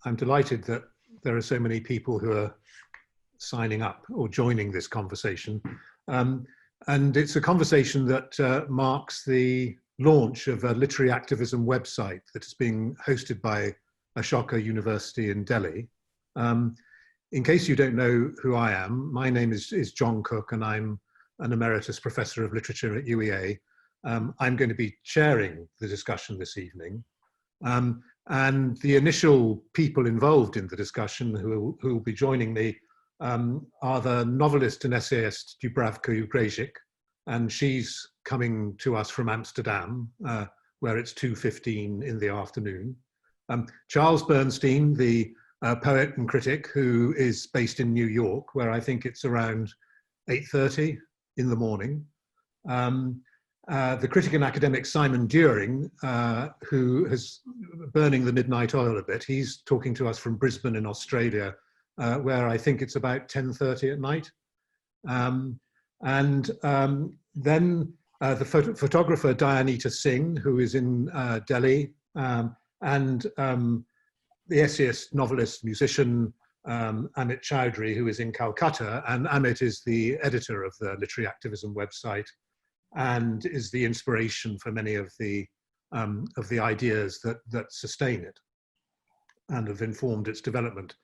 I'm delighted that there are so many people who are signing up or joining this conversation. And it's a conversation that marks the launch of a literary activism website that is being hosted by Ashoka University in Delhi. In case you don't know who I am, my name is John Cook, and I'm an emeritus professor of literature at UEA. I'm going to be chairing the discussion this evening. And the initial people involved in the discussion who will be joining me are the novelist and essayist Dubravka Ugresic, and she's coming to us from Amsterdam, where it's 2:15 in the afternoon. Charles Bernstein, the poet and critic, who is based in New York, where I think it's around 8:30 in the morning. The critic and academic Simon During, who is burning the midnight oil a bit, he's talking to us from Brisbane in Australia, where I think it's about 10:30 at night. Then the photographer Dianita Singh, who is in Delhi, and the essayist, novelist, musician Amit Chowdhury, who is in Calcutta. And Amit is the editor of the Literary Activism website and is the inspiration for many of the ideas that sustain it and have informed its development.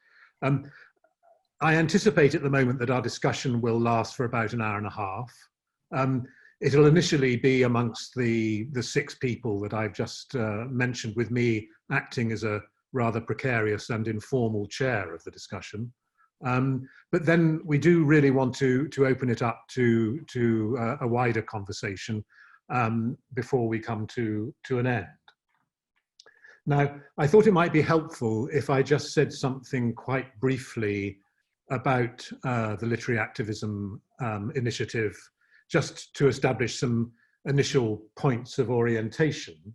I anticipate at the moment that our discussion will last for about an hour and a half. It'll initially be amongst the 6 people that I've just mentioned, with me acting as a rather precarious and informal chair of the discussion. But then we do really want to open it up to a wider conversation before we come to an end. Now, I thought it might be helpful if I just said something quite briefly about the Literary Activism initiative, just to establish some initial points of orientation.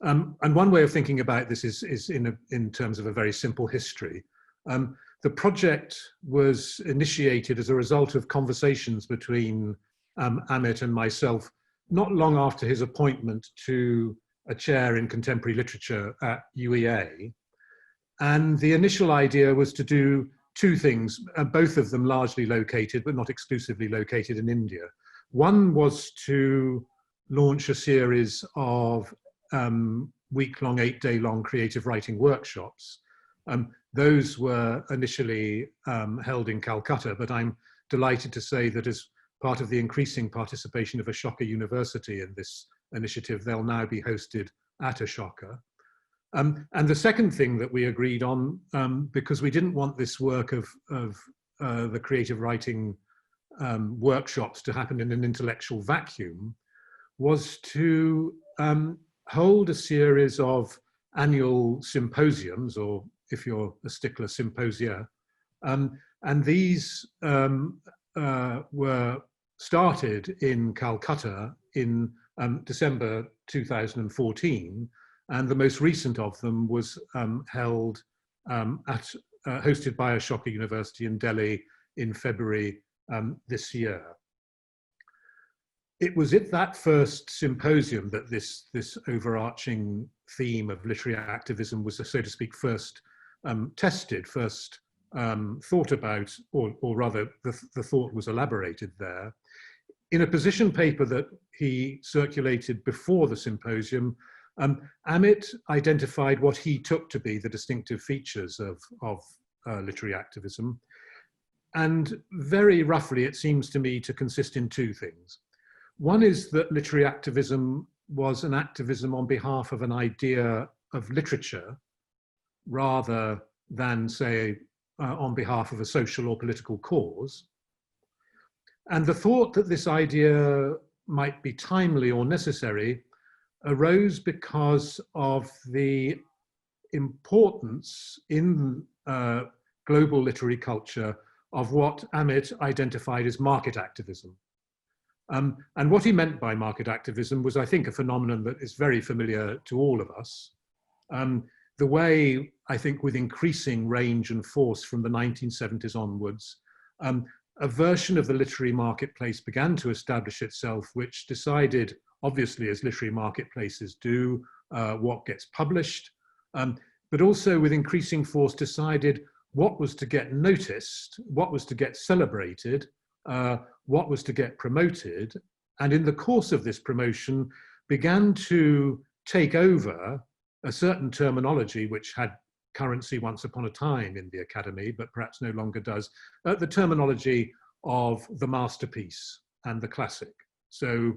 And one way of thinking about this is in terms of a very simple history. The project was initiated as a result of conversations between Amit and myself not long after his appointment to a chair in contemporary literature at UEA. And the initial idea was to do 2 things, both of them largely located, but not exclusively located in India. One was to launch a series of week-long, 8-day-long creative writing workshops. Those were initially held in Calcutta, but I'm delighted to say that as part of the increasing participation of Ashoka University in this initiative, they'll now be hosted at Ashoka. And the second thing that we agreed on, because we didn't want this work of the creative writing workshops to happen in an intellectual vacuum, was to hold a series of annual symposiums, or if you're a stickler, symposia. And these were started in Calcutta in December 2014. And the most recent of them was held hosted by Ashoka University in Delhi in February this year. It was at that first symposium that this overarching theme of literary activism was, so to speak, first tested, first thought about, or rather the thought was elaborated there. In a position paper that he circulated before the symposium, Amit identified what he took to be the distinctive features of literary activism. And very roughly, it seems to me to consist in 2 things. One is that literary activism was an activism on behalf of an idea of literature, rather than, say, on behalf of a social or political cause. And the thought that this idea might be timely or necessary arose because of the importance in global literary culture of what Amit identified as market activism. And what he meant by market activism was, I think, a phenomenon that is very familiar to all of us. The way, I think, with increasing range and force from the 1970s onwards, a version of the literary marketplace began to establish itself, which decided, obviously, as literary marketplaces do, what gets published, but also with increasing force decided what was to get noticed, what was to get celebrated, what was to get promoted, and in the course of this promotion began to take over a certain terminology which had currency once upon a time in the academy, but perhaps no longer does, the terminology of the masterpiece and the classic. So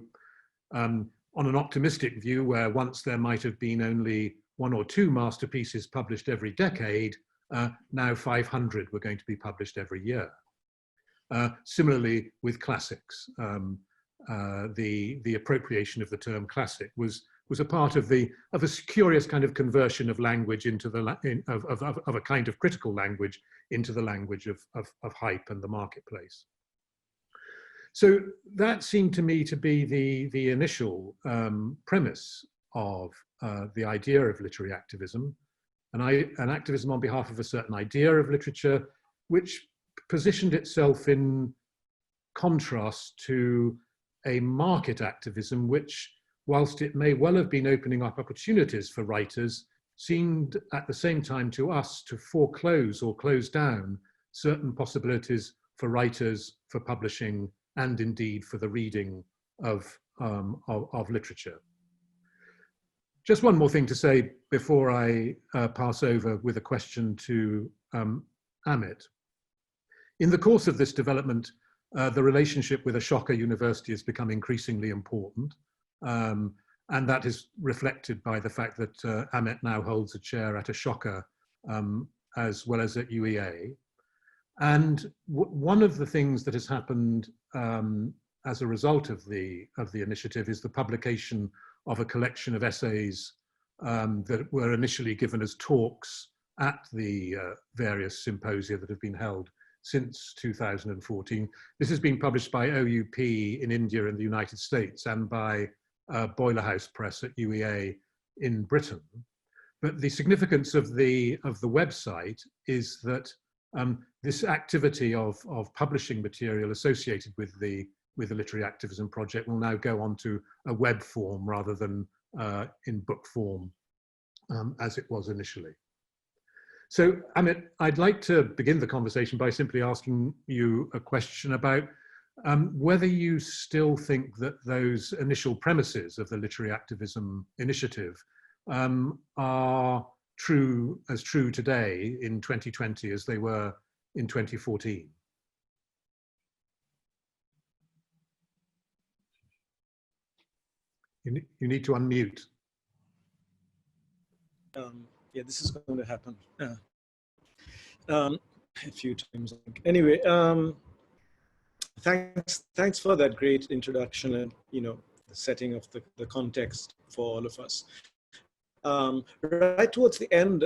on an optimistic view, where once there might have been only 1 or 2 masterpieces published every decade, now 500 were going to be published every year. Similarly with classics, the appropriation of the term classic was a part of a curious kind of conversion of language into of a kind of critical language into the language of hype and the marketplace. So that seemed to me to be the initial premise of the idea of literary activism, an activism on behalf of a certain idea of literature, which positioned itself in contrast to a market activism, which, whilst it may well have been opening up opportunities for writers, seemed at the same time to us to foreclose or close down certain possibilities for writers, for publishing, and indeed for the reading of literature. Just one more thing to say before I pass over with a question to Amit. In the course of this development, the relationship with Ashoka University has become increasingly important. And that is reflected by the fact that Amit now holds a chair at Ashoka as well as at UEA. And one of the things that has happened as a result of the initiative is the publication of a collection of essays that were initially given as talks at the various symposia that have been held since 2014. This has been published by OUP in India and the United States and by Boiler House Press at UEA in Britain. But the significance of the website is that this activity of publishing material associated with the Literary Activism project will now go on to a web form rather than in book form as it was initially. So Amit, I'd like to begin the conversation by simply asking you a question about whether you still think that those initial premises of the Literary Activism initiative are true today in 2020 as they were in 2014. You need to unmute. Yeah, this is going to happen a few times. Anyway, thanks for that great introduction and the setting of the context for all of us. Right towards the end,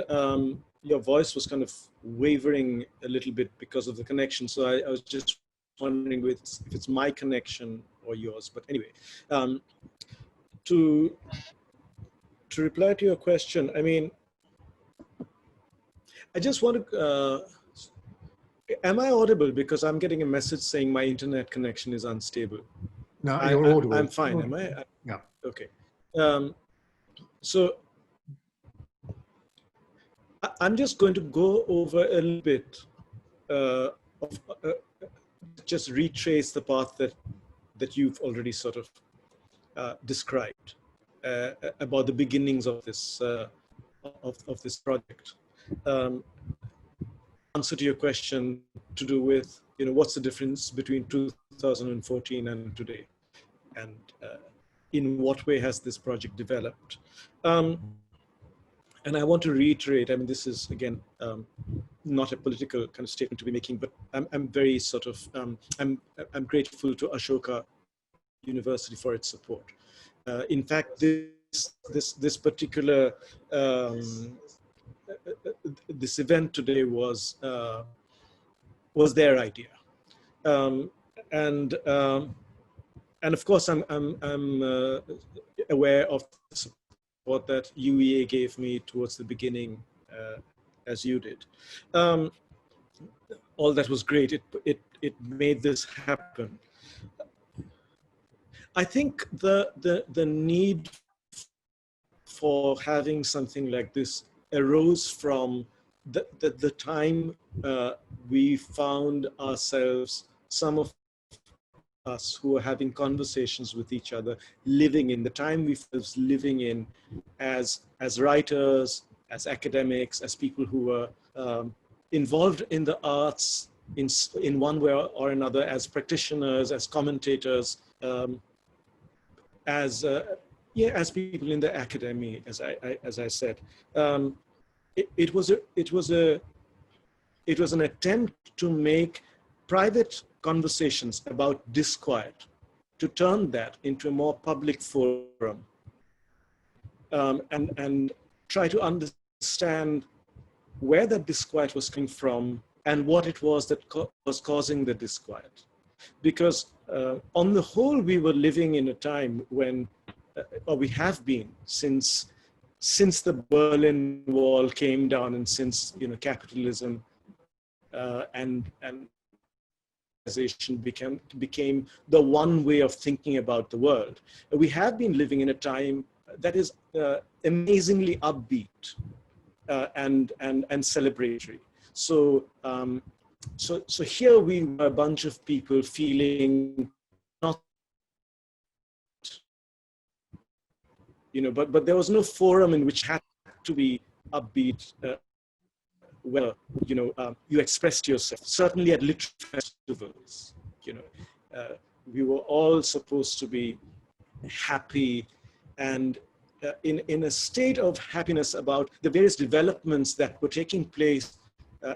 your voice was kind of wavering a little bit because of the connection. So I was just wondering if it's my connection or yours. But anyway, to reply to your question, I mean, I just want to, am I audible? Because I'm getting a message saying my internet connection is unstable. No, you're audible. I'm fine, am I? Yeah. Okay. So I'm just going to go over a little bit just retrace the path that you've already sort of described about the beginnings of this project. Answer to your question to do with what's the difference between 2014 and today, and in what way has this project developed? And I want to reiterate, I mean, this is again not a political kind of statement to be making, but I'm very sort of I'm grateful to Ashoka University for its support. In fact, this particular this event today was their idea, and of course I'm aware of the support that UEA gave me towards the beginning, as you did. All that was great. It made this happen. I think the need for having something like this arose from the time we found ourselves, some of us who were having conversations with each other, living in the time we felt living in as writers, as academics, as people who were involved in the arts in one way or another, as practitioners, as commentators, as people in the academy, as I said. It was an attempt to make private conversations about disquiet, to turn that into a more public forum, and try to understand where that disquiet was coming from and what it was that was causing the disquiet. Because on the whole, we were living in a time when, or we have been since the Berlin Wall came down, and since capitalism and became the one way of thinking about the world. We have been living in a time that is amazingly upbeat and celebratory. So here we were, a bunch of people feeling not, but there was no forum in which had to be upbeat. Where you expressed yourself. Certainly at literary festivals, we were all supposed to be happy and in a state of happiness about the various developments that were taking place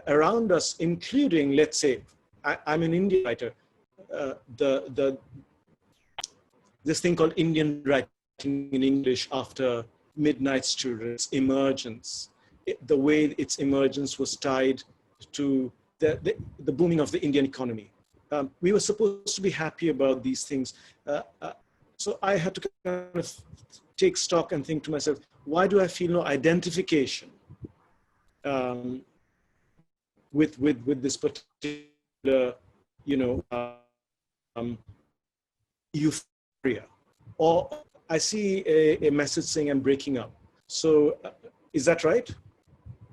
around us, including, let's say, I'm an Indian writer. This thing called Indian writing in English after Midnight Students' emergence. The way its emergence was tied to the booming of the Indian economy. We were supposed to be happy about these things. So I had to kind of take stock and think to myself, why do I feel no identification with this particular, euphoria? Or I see a message saying I'm breaking up. So is that right?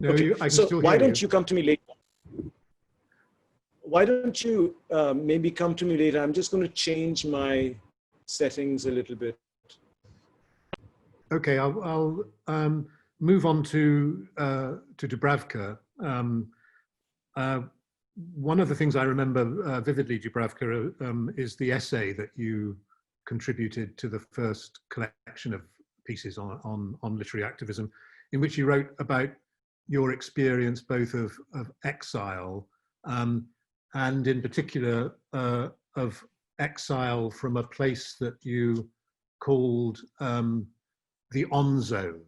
No, okay. I can so still why hear don't you come to me later? Why don't you maybe come to me later? I'm just going to change my settings a little bit. Okay, I'll move on to Dubravka. One of the things I remember vividly, Dubravka, is the essay that you contributed to the first collection of pieces on literary activism, in which you wrote about your experience both of exile and in particular of exile from a place that you called the on zone.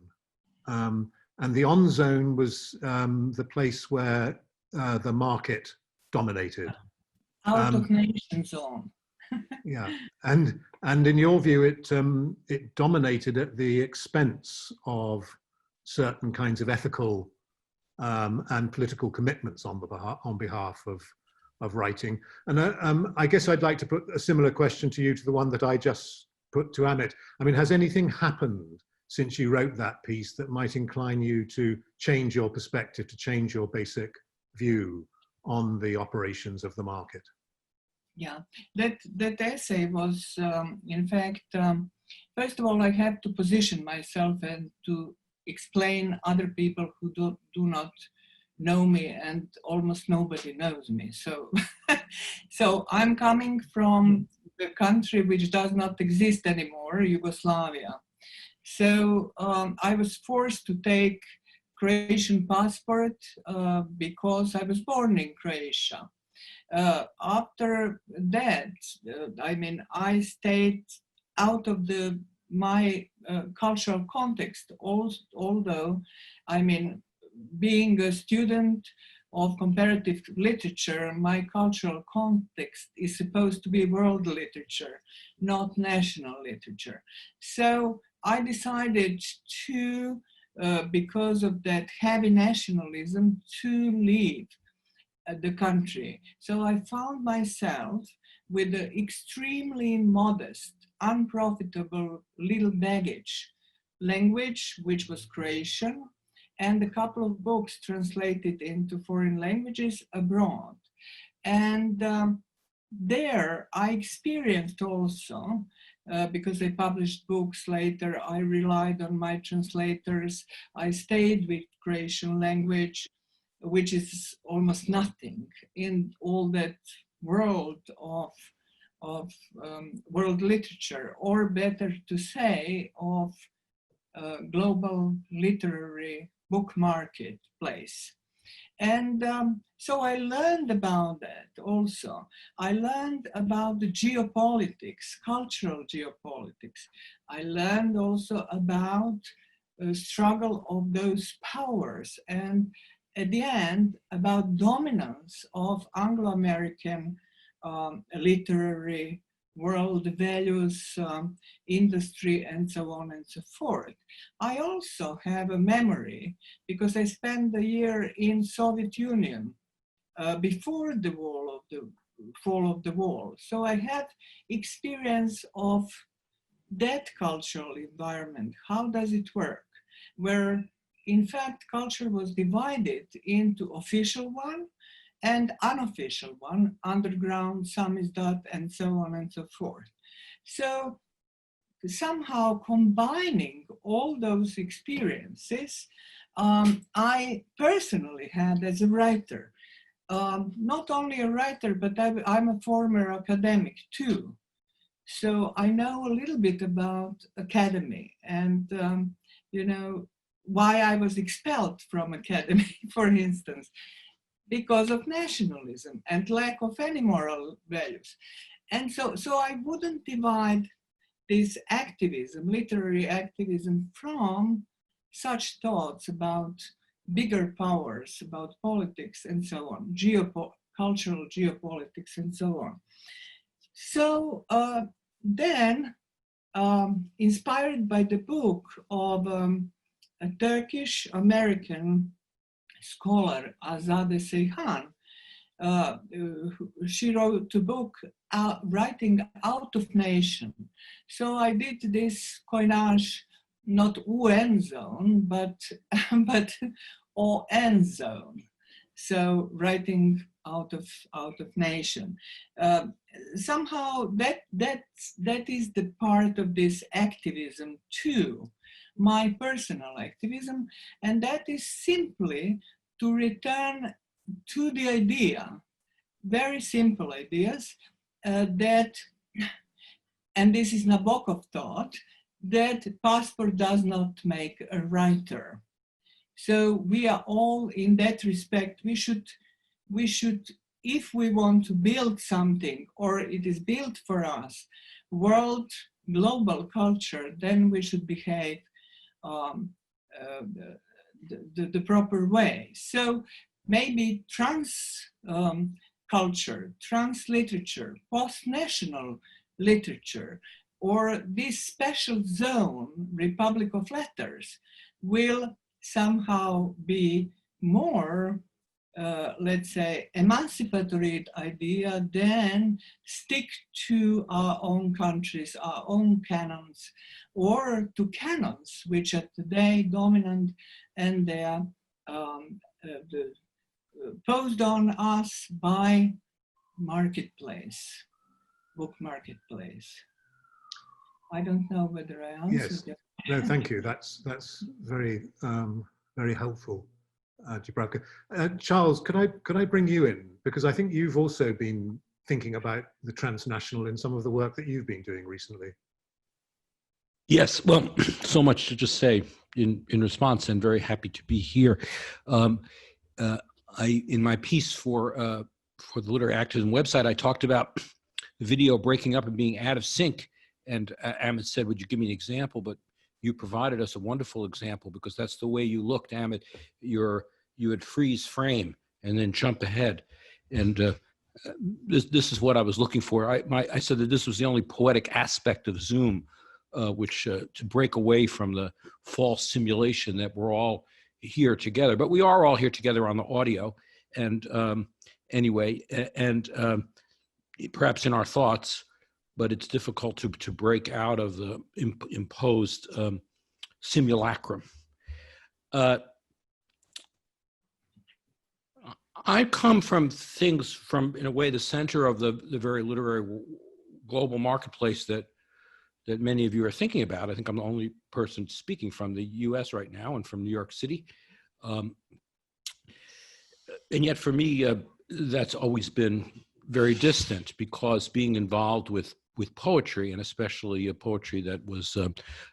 And the on zone was the place where the market dominated. Out of nation zone. Yeah, and in your view, it dominated at the expense of certain kinds of ethical and political commitments on behalf of writing. And I guess I'd like to put a similar question to you to the one that I just put to Amit. I mean, has anything happened since you wrote that piece that might incline you to change your perspective, to change your basic view on the operations of the market? Yeah, that essay was, in fact, first of all, I have to position myself and to explain other people who do not know me, and almost nobody knows me. So, so I'm coming from the country which does not exist anymore, Yugoslavia. So I was forced to take Croatian passport because I was born in Croatia. After that, I mean, I stayed out of my cultural context, although, I mean, being a student of comparative literature, my cultural context is supposed to be world literature, not national literature. So I decided to, because of that heavy nationalism, to leave the country. So I found myself with an extremely modest, unprofitable little baggage, language which was Croatian, and a couple of books translated into foreign languages abroad. And there I experienced also, because I published books later, I relied on my translators. I stayed with Croatian language, which is almost nothing in all that world of world literature, or better to say, of global literary book marketplace. And so I learned about that also. I learned about the geopolitics, cultural geopolitics. I learned also about the struggle of those powers, and at the end, about dominance of Anglo-American literary world values, industry, and so on and so forth. I also have a memory because I spent a year in Soviet Union before the fall of the wall. So I had experience of that cultural environment. How does it work? Where in fact culture was divided into official one and unofficial one, underground, samizdat, and so on and so forth. So somehow combining all those experiences, I personally had as a writer, not only a writer, but I'm a former academic too. So I know a little bit about academy and, you know, why I was expelled from academy, for instance, because of nationalism and lack of any moral values. And so I wouldn't divide this activism, literary activism, from such thoughts about bigger powers, about politics and so on, cultural geopolitics and so on. So then, inspired by the book of a Turkish-American scholar, Azadeh Seyhan, she wrote a book, Writing Out of Nation. So I did this coinage, not UN zone, but ON zone. So writing out of nation. Somehow that is the part of this activism too, my personal activism, and that is simply to return to the idea, very simple ideas, that, and this is Nabokov thought, that passport does not make a writer. So we are all, in that respect, we should, if we want to build something, or it is built for us, world, global culture, then we should behave the proper way. So maybe trans culture, trans literature, post-national literature, or this special zone, Republic of Letters, will somehow be more, let's say, emancipatory idea than stick to our own countries, our own canons, or to canons which are today dominant, and they are posed on us by marketplace, book marketplace. I don't know whether I answered that. No, thank you. That's very very helpful, Dubravka. Charles, could I bring you in, because I think you've also been thinking about the transnational in some of the work that you've been doing recently. Yes, well, so much to just say in response, and very happy to be here. In my piece for the Literary Activism website, I talked about the video breaking up and being out of sync. And Amit said, would you give me an example? But you provided us a wonderful example, because that's the way you looked, Amit. You would freeze frame and then jump ahead. And this is what I was looking for. I said that this was the only poetic aspect of Zoom, which to break away from the false simulation that we're all here together. But we are all here together on the audio. And anyway, and perhaps in our thoughts, but it's difficult to break out of the imposed simulacrum. I come from things from, in a way, the center of the very literary global marketplace that many of you are thinking about. I think I'm the only person speaking from the US right now and from New York City. And yet for me, that's always been very distant, because being involved with poetry, and especially a poetry that was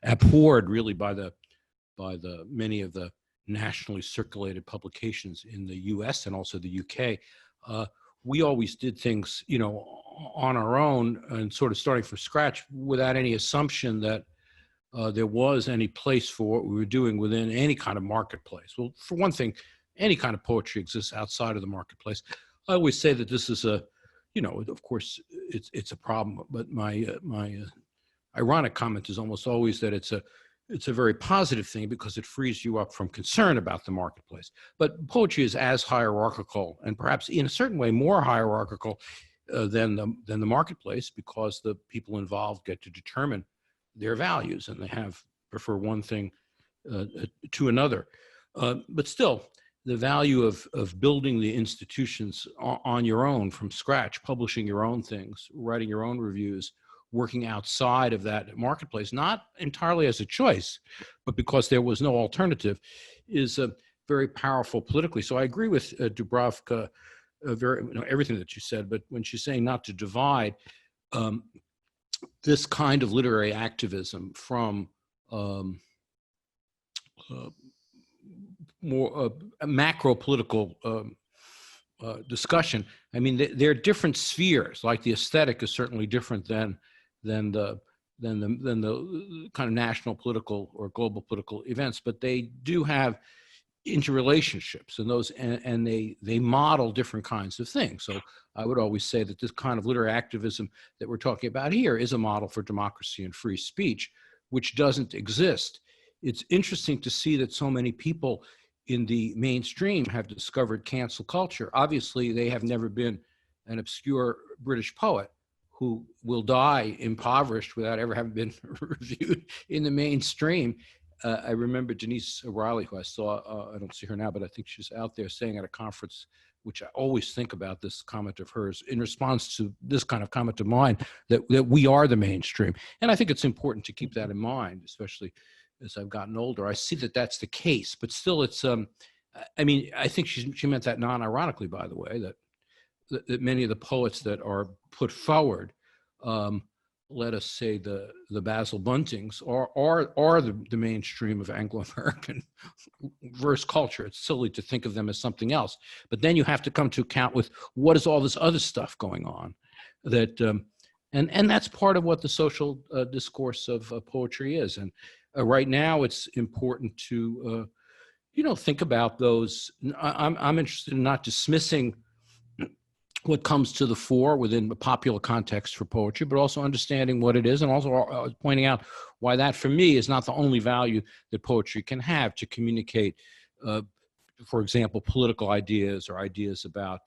abhorred really by the many of the nationally circulated publications in the US and also the UK, we always did things, you know, on our own and sort of starting from scratch without any assumption that there was any place for what we were doing within any kind of marketplace. Well, for one thing, any kind of poetry exists outside of the marketplace. I always say that this is a, you know, of course it's a problem, but my ironic comment is almost always that it's a very positive thing, because it frees you up from concern about the marketplace. But poetry is as hierarchical, and perhaps in a certain way more hierarchical than the marketplace, because the people involved get to determine their values, and they prefer one thing to another. But still, the value of building the institutions on your own from scratch, publishing your own things, writing your own reviews, working outside of that marketplace, not entirely as a choice, but because there was no alternative, is very powerful politically. So I agree with Dubravka, everything that you said, but when she's saying not to divide, this kind of literary activism from more macro political discussion. I mean, they're different spheres. Like the aesthetic is certainly different than the kind of national political or global political events, but they do have interrelationships, and those and they model different kinds of things. So I would always say that this kind of literary activism that we're talking about here is a model for democracy and free speech, which doesn't exist. It's interesting to see that so many people in the mainstream have discovered cancel culture. Obviously, they have never been an obscure British poet who will die impoverished without ever having been reviewed in the mainstream. I remember Denise O'Reilly, who I saw, I don't see her now, but I think she's out there, saying at a conference, which I always think about this comment of hers in response to this kind of comment of mine, that we are the mainstream. And I think it's important to keep that in mind, especially as I've gotten older. I see that that's the case, but still it's, I mean, I think she meant that non-ironically, by the way, that many of the poets that are put forward, let us say the Basil Buntings, are the mainstream of Anglo-American verse culture. It's silly to think of them as something else. But then you have to come to account with what is all this other stuff going on, that and that's part of what the social discourse of poetry is. And right now, it's important to think about those. I'm interested in not dismissing what comes to the fore within the popular context for poetry, but also understanding what it is, and also pointing out why that, for me, is not the only value that poetry can have to communicate, for example, political ideas or ideas about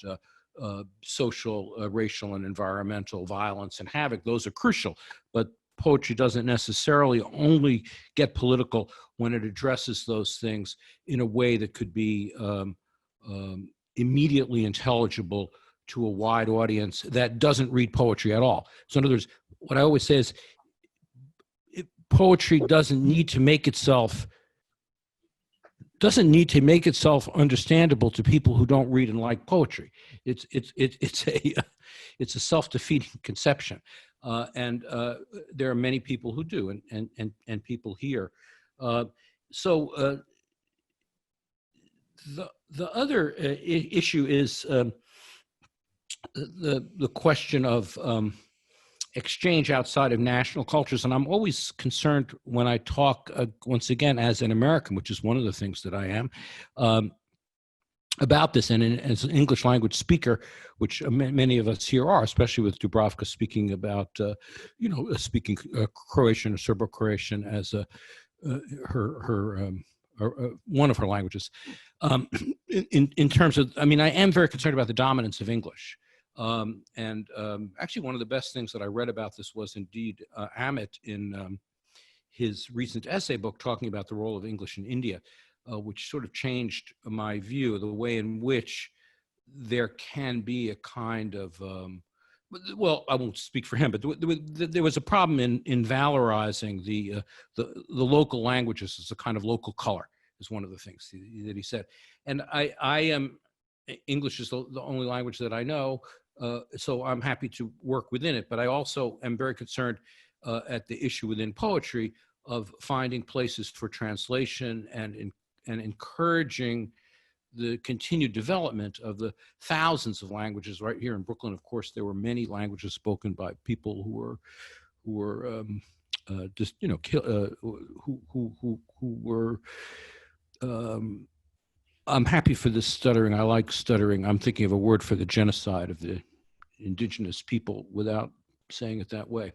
social, racial, and environmental violence and havoc. Those are crucial, but poetry doesn't necessarily only get political when it addresses those things in a way that could be immediately intelligible to a wide audience that doesn't read poetry at all. So in other words, what I always say is poetry doesn't need to make itself understandable to people who don't read and like poetry. It's a self-defeating conception. And there are many people who do, and people here. So the other issue is the question of exchange outside of national cultures. And I'm always concerned when I talk, once again, as an American, which is one of the things that I am, about this. And as an English language speaker, which many of us here are, especially with Dubravka speaking about, speaking Croatian or Serbo-Croatian as one of her languages. In terms of, I mean, I am very concerned about the dominance of English. Actually, one of the best things that I read about this was indeed Amit in his recent essay book talking about the role of English in India, which sort of changed my view, the way in which there can be a kind of, well, I won't speak for him, but there was a problem in valorizing the local languages as a kind of local color, is one of the things that he said. And I am, English is the only language that I know, so I'm happy to work within it, but I also am very concerned at the issue within poetry of finding places for translation and encouraging the continued development of the thousands of languages right here in Brooklyn. Of course, there were many languages spoken by people who were just, you know, who were. I'm happy for this stuttering. I like stuttering. I'm thinking of a word for the genocide of the indigenous people without saying it that way.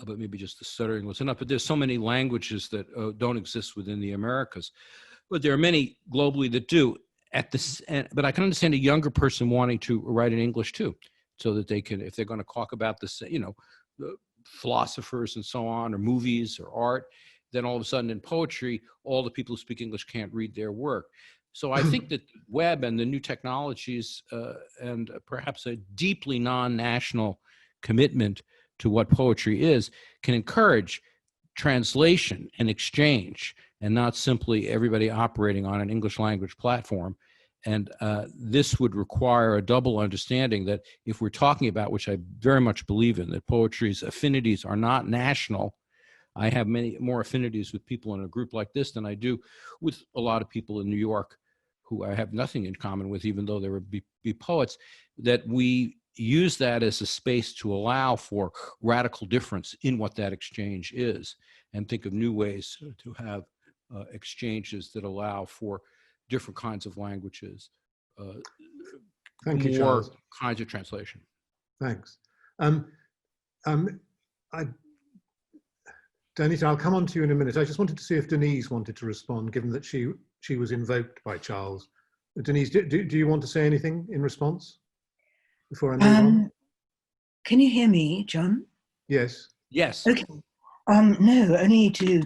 But maybe just the stuttering was enough. But there's so many languages that don't exist within the Americas. But there are many globally that do. But I can understand a younger person wanting to write in English too, so that they can, if they're going to talk about this, you know, the philosophers and so on, or movies or art, then all of a sudden in poetry, all the people who speak English can't read their work. So I think that the web and the new technologies and perhaps a deeply non-national commitment to what poetry is can encourage translation and exchange, and not simply everybody operating on an English language platform. And this would require a double understanding that if we're talking about, which I very much believe in, that poetry's affinities are not national. I have many more affinities with people in a group like this than I do with a lot of people in New York who I have nothing in common with, even though they would be poets, that we use that as a space to allow for radical difference in what that exchange is, and think of new ways to have exchanges that allow for different kinds of languages, Thank you, Charles. kinds of translation. Thanks. Danita, I'll come on to you in a minute. I just wanted to see if Denise wanted to respond, given that she was invoked by Charles. Denise, do you want to say anything in response before I move on? Can you hear me, John? Yes. Yes. Okay. No, only to,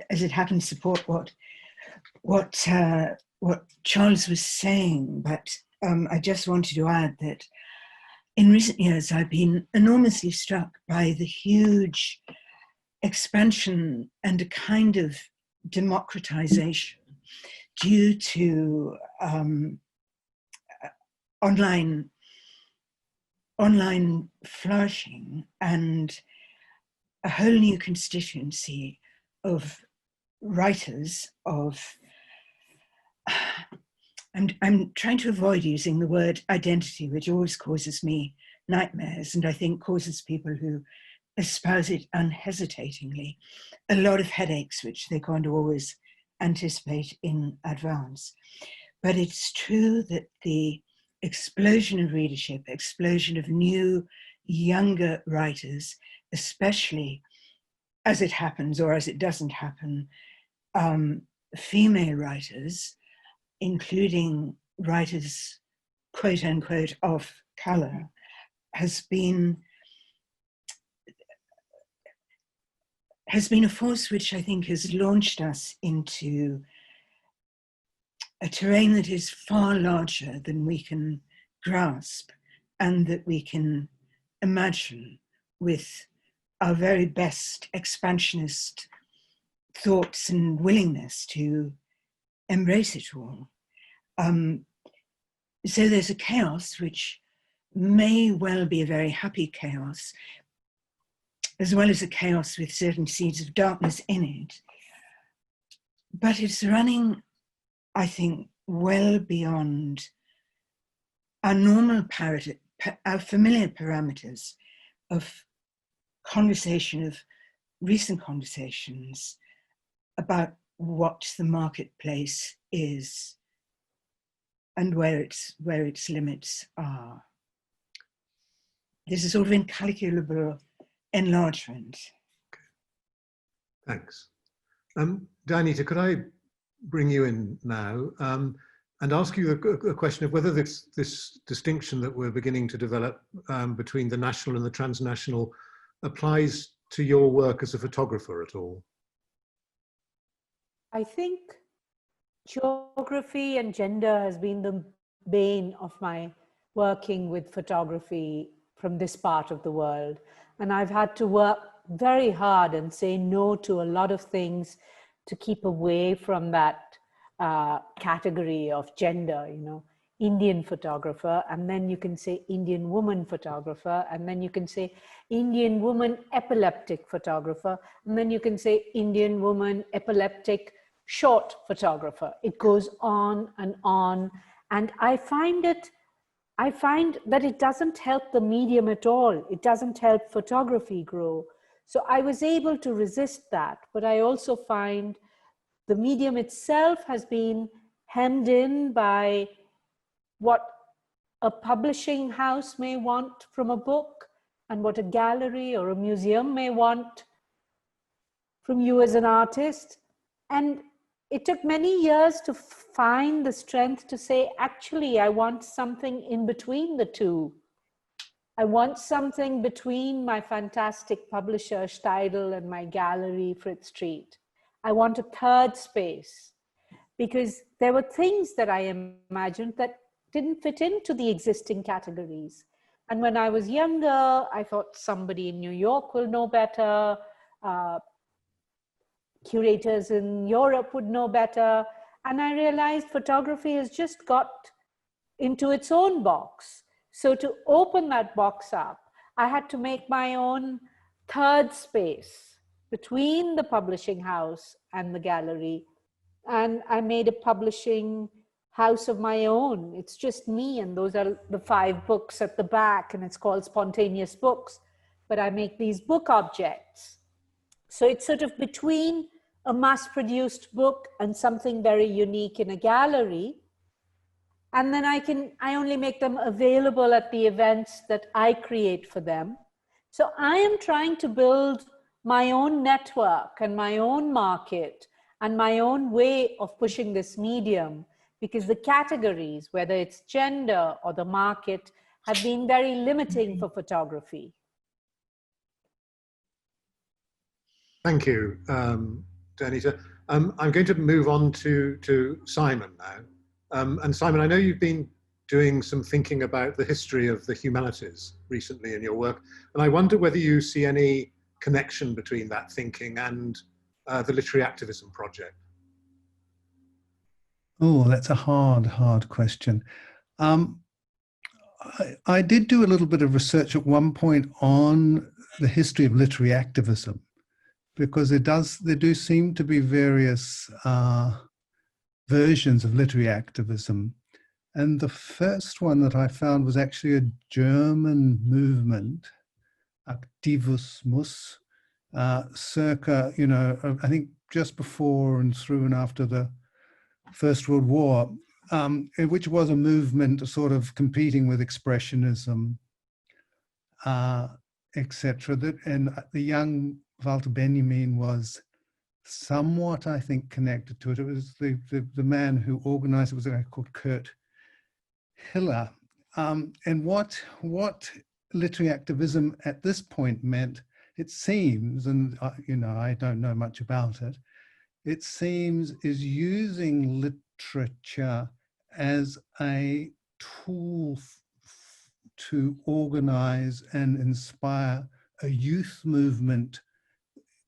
as it happens, support what Charles was saying. But I just wanted to add that in recent years, I've been enormously struck by the huge expansion and a kind of democratization due to online flourishing and a whole new constituency of writers I'm trying to avoid using the word identity, which always causes me nightmares, and I think causes people who espouse it unhesitatingly a lot of headaches, which they can't always anticipate in advance. But it's true that the explosion of readership, explosion of new, younger writers, especially as it happens or as it doesn't happen, female writers, including writers, quote unquote, of color, has been a force which I think has launched us into a terrain that is far larger than we can grasp and that we can imagine with our very best expansionist thoughts and willingness to embrace it all. So there's a chaos which may well be a very happy chaos, as well as a chaos with certain seeds of darkness in it. But it's running, I think, well beyond our normal our familiar parameters of conversation, of recent conversations about what the marketplace is and where its limits are. There's a sort of incalculable enlargement. Thanks. Danita, could I bring you in now and ask you a question of whether this distinction that we're beginning to develop between the national and the transnational applies to your work as a photographer at all? I think geography and gender has been the bane of my working with photography from this part of the world. And I've had to work very hard and say no to a lot of things to keep away from that category of gender, you know, Indian photographer, and then you can say Indian woman photographer, and then you can say Indian woman epileptic photographer, and then you can say Indian woman epileptic short photographer. It goes on, and I find that it doesn't help the medium at all. It doesn't help photography grow. So I was able to resist that, but I also find the medium itself has been hemmed in by what a publishing house may want from a book and what a gallery or a museum may want from you as an artist. And it took many years to find the strength to say, actually, I want something in between the two. I want something between my fantastic publisher, Steidl, and my gallery, Fritz Street. I want a third space, because there were things that I imagined that didn't fit into the existing categories. And when I was younger, I thought somebody in New York will know better, curators in Europe would know better. And I realized photography has just got into its own box. So to open that box up, I had to make my own third space between the publishing house and the gallery. And I made a publishing house of my own. It's just me, and those are the 5 books at the back, and it's called Spontaneous Books. But I make these book objects. So it's sort of between a mass-produced book and something very unique in a gallery. And then I only make them available at the events that I create for them. So I am trying to build my own network and my own market and my own way of pushing this medium, because the categories, whether it's gender or the market, have been very limiting for photography. Thank you, Danita. I'm going to move on to Simon now. And Simon, I know you've been doing some thinking about the history of the humanities recently in your work, and I wonder whether you see any connection between that thinking and the Literary Activism project. Oh, that's a hard question. I did do a little bit of research at one point on the history of literary activism, because there do seem to be various versions of literary activism. And the first one that I found was actually a German movement, Aktivismus, circa, I think just before and through and after the First World War, which was a movement sort of competing with expressionism, etc. And the young Walter Benjamin was somewhat, I think, connected to it. It was the man who organized it was a guy called Kurt Hiller. And what literary activism at this point meant, it seems, and I don't know much about it, it seems is using literature as a tool to organize and inspire a youth movement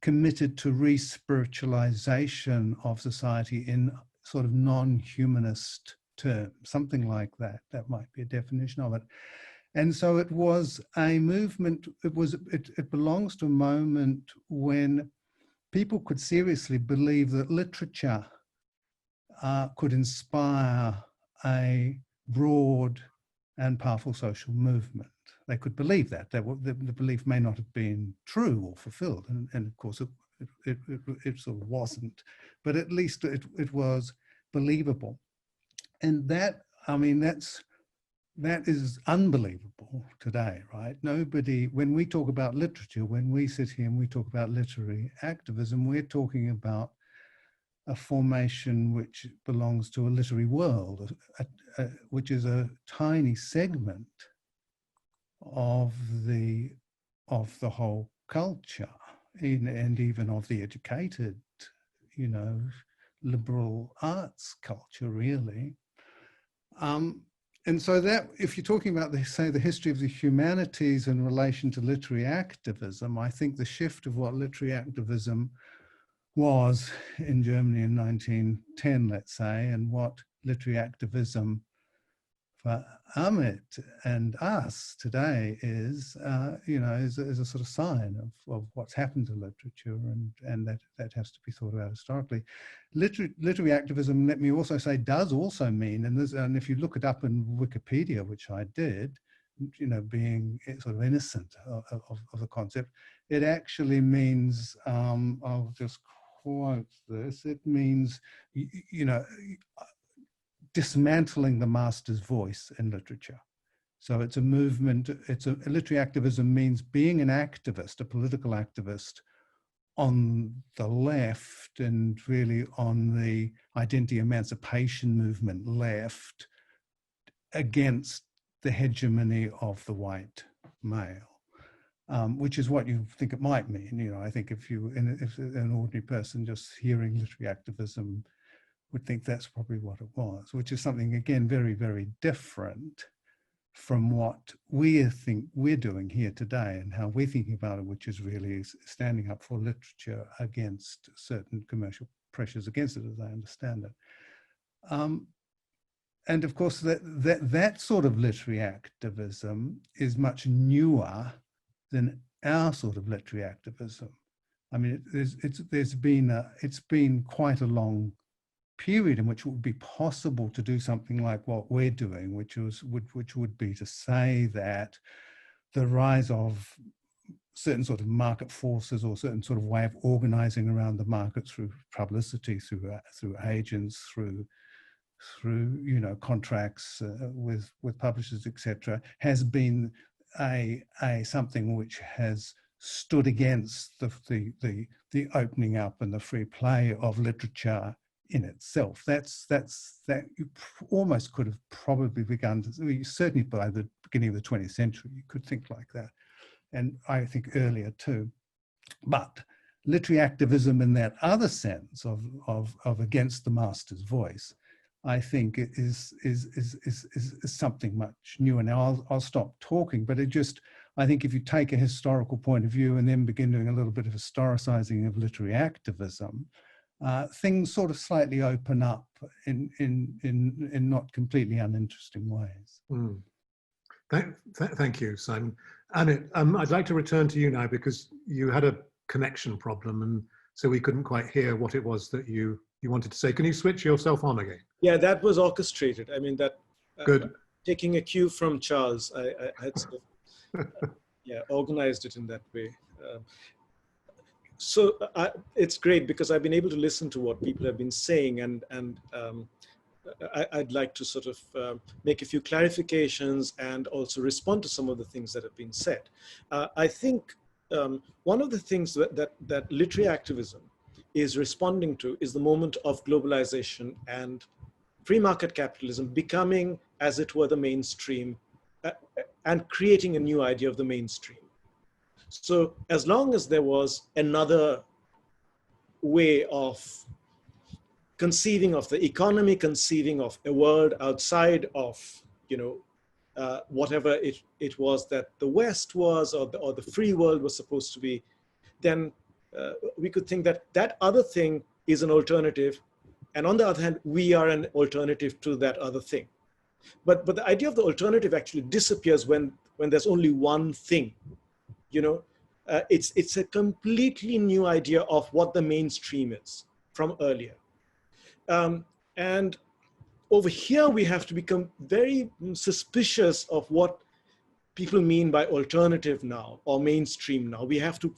committed to re-spiritualization of society in sort of non-humanist terms, something like that. That might be a definition of it. And so it was a movement, it belongs to a moment when people could seriously believe that literature could inspire a broad and powerful social movement. They could believe that. The belief may not have been true or fulfilled, and of course it sort of wasn't, but at least it was believable. And that, I mean, that is unbelievable today, right? Nobody, when we talk about literature, when we sit here and we talk about literary activism, we're talking about a formation which belongs to a literary world, which is a tiny segment of the whole culture, and even of the educated, liberal arts culture, really. and so that, if you're talking about, say, the history of the humanities in relation to literary activism, I think the shift of what literary activism was in Germany in 1910, let's say, and what literary activism for Amit and us today is, is a sort of sign of what's happened to literature, and that has to be thought about historically. Literary activism, let me also say, does also mean, and if you look it up in Wikipedia, which I did, being sort of innocent of the concept, it actually means, I'll just quote this, it means, dismantling the master's voice in literature. So it's a movement, literary activism means being an activist, a political activist on the left, and really on the identity emancipation movement left, against the hegemony of the white male, which is what you think it might mean. I think if an ordinary person just hearing literary activism would think that's probably what it was, which is something, again, very, very different from what we think we're doing here today and how we're thinking about it, which is really standing up for literature against certain commercial pressures against it, as I understand it. And of course, that sort of literary activism is much newer than our sort of literary activism. I mean, it's been quite a long period in which it would be possible to do something like what we're doing, which would be to say that the rise of certain sort of market forces or certain sort of way of organizing around the market through publicity, through agents, through contracts with publishers, etc., has been a something which has stood against the opening up and the free play of literature in itself. That you almost could have probably begun to, certainly by the beginning of the 20th century, you could think like that, and I think earlier too. But literary activism in that other sense of against the master's voice, I think is something much newer. Now I'll stop talking, but I think if you take a historical point of view and then begin doing a little bit of historicizing of literary activism, things sort of slightly open up in not completely uninteresting ways. Mm. Thank you, Simon. Amit, I'd like to return to you now, because you had a connection problem, and so we couldn't quite hear what it was that you wanted to say. Can you switch yourself on again? Yeah, that was orchestrated. I mean, that good. Taking a cue from Charles, I had sort of, organized it in that way. So it's great because I've been able to listen to what people have been saying, and I'd like to sort of make a few clarifications and also respond to some of the things that have been said. I think one of the things that literary activism is responding to is the moment of globalization and free market capitalism becoming, as it were, the mainstream, and creating a new idea of the mainstream. So as long as there was another way of conceiving of the economy, conceiving of a world outside of, whatever it was that the West was, or the free world was supposed to be, then we could think that other thing is an alternative. And on the other hand, we are an alternative to that other thing. But the idea of the alternative actually disappears when there's only one thing. It's a completely new idea of what the mainstream is from earlier. And over here, we have to become very suspicious of what people mean by alternative now or mainstream now. We have to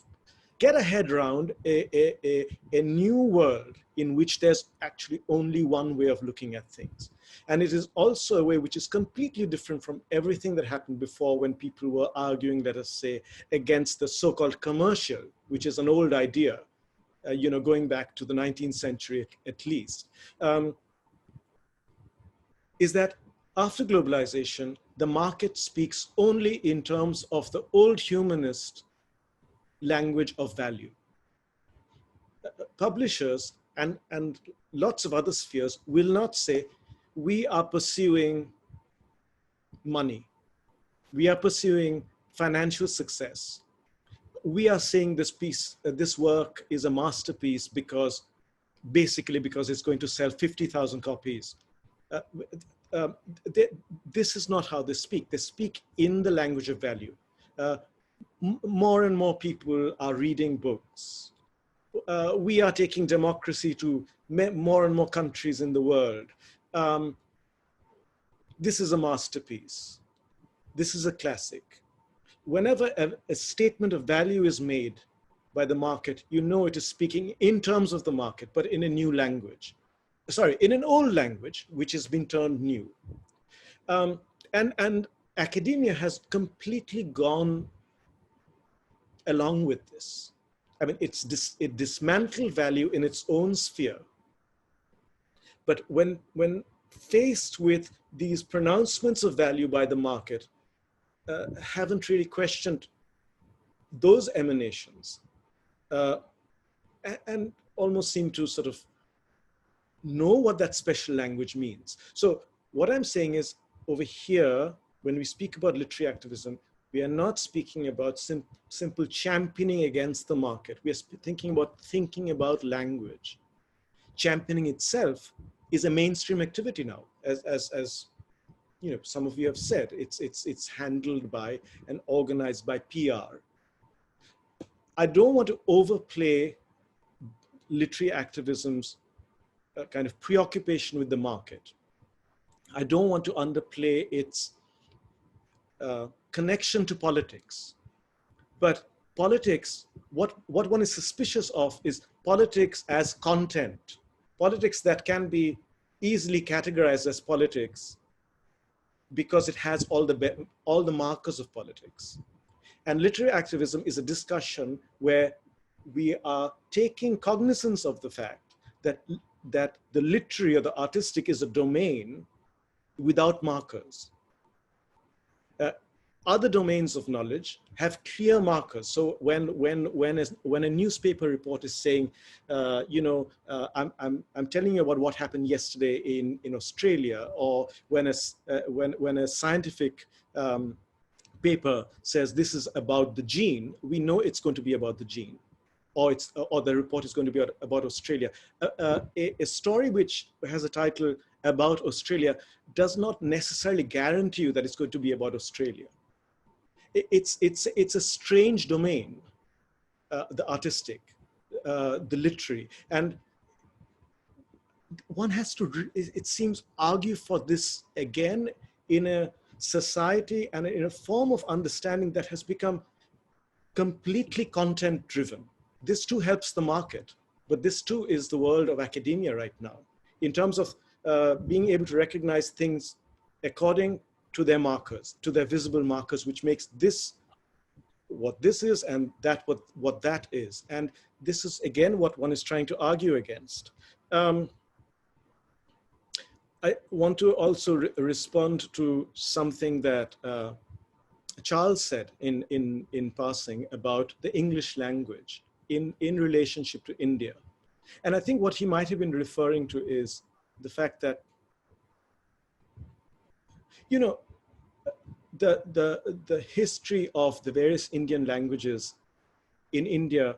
get a head around a new world in which there's actually only one way of looking at things. And it is also a way which is completely different from everything that happened before, when people were arguing, let us say, against the so-called commercial, which is an old idea, going back to the 19th century at least, is that after globalization, the market speaks only in terms of the old humanist language of value. Publishers and lots of other spheres will not say, we are pursuing money. We are pursuing financial success. We are saying this piece, this work is a masterpiece basically because it's going to sell 50,000 copies. This is not how they speak. They speak in the language of value. More and more people are reading books. We are taking democracy to more and more countries in the world. This is a masterpiece. This is a classic. Whenever a statement of value is made by the market, you know it is speaking in terms of the market, but in a new language. Sorry, in an old language, which has been turned new. And academia has completely gone along with this. I mean, it dismantled value in its own sphere. But when faced with these pronouncements of value by the market, haven't really questioned those emanations and almost seem to sort of know what that special language means. So what I'm saying is, over here, when we speak about literary activism, we are not speaking about simple championing against the market. We are thinking about language. Championing itself is a mainstream activity now, as you know, some of you have said. It's handled by and organized by PR. I don't want to overplay literary activism's kind of preoccupation with the market. I don't want to underplay its connection to politics. But politics, what one is suspicious of is politics as content. Politics that can be easily categorized as politics because it has all the markers of politics. And literary activism is a discussion where we are taking cognizance of the fact that the literary or the artistic is a domain without markers. Other domains of knowledge have clear markers. So when a newspaper report is saying, I'm telling you about what happened yesterday in Australia, or when a scientific paper says this is about the gene, we know it's going to be about the gene, or the report is going to be about Australia. A story which has a title about Australia does not necessarily guarantee you that it's going to be about Australia. It's a strange domain, the artistic, the literary, and one has to, it seems, argue for this again in a society and in a form of understanding that has become completely content driven. This too helps the market, but this too is the world of academia right now, in terms of being able to recognize things according to their markers, to their visible markers, which makes this what this is and that what that is. And this is again what one is trying to argue against. I want to also respond to something that Charles said in passing about the English language in relationship to India. And I think what he might have been referring to is the fact that, you know, the history of the various Indian languages in India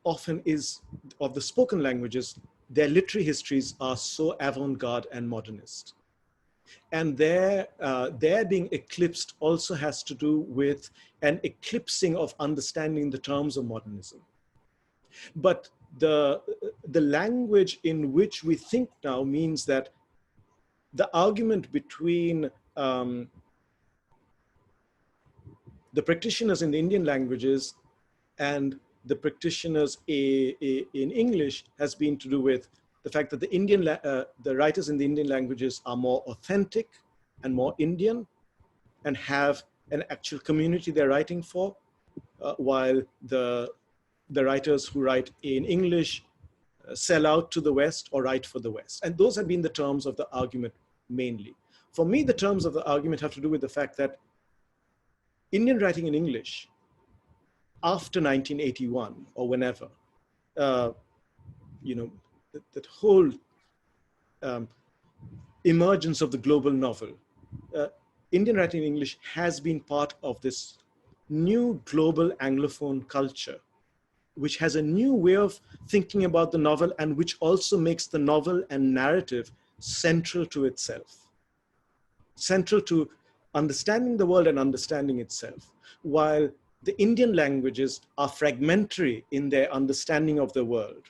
often is, of the spoken languages, their literary histories are so avant-garde and modernist. And their being eclipsed also has to do with an eclipsing of understanding the terms of modernism. But the language in which we think now means that the argument between the practitioners in the Indian languages and the practitioners in English has been to do with the fact that the writers in the Indian languages are more authentic and more Indian and have an actual community they're writing for, while the writers who write in English sell out to the West or write for the West. And those have been the terms of the argument mainly. For me, the terms of the argument have to do with the fact that Indian writing in English after 1981 or whenever, you know, that whole emergence of the global novel Indian writing in English has been part of this new global Anglophone culture, which has a new way of thinking about the novel and which also makes the novel and narrative central to itself, central to understanding the world and understanding itself, while the Indian languages are fragmentary in their understanding of the world.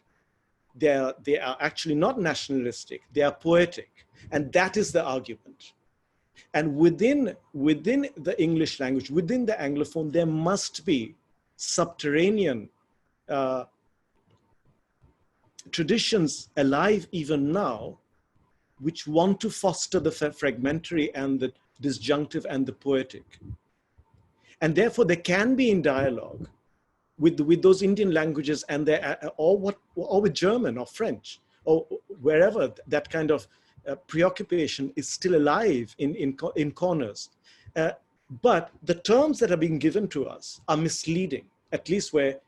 They are actually not nationalistic, they are poetic. And that is the argument. And within the English language, within the Anglophone, there must be subterranean traditions alive even now, which want to foster the fragmentary and the disjunctive and the poetic. And therefore, they can be in dialogue with those Indian languages and or with German or French or wherever that kind of preoccupation is still alive in corners. But the terms that are being given to us are misleading, at least where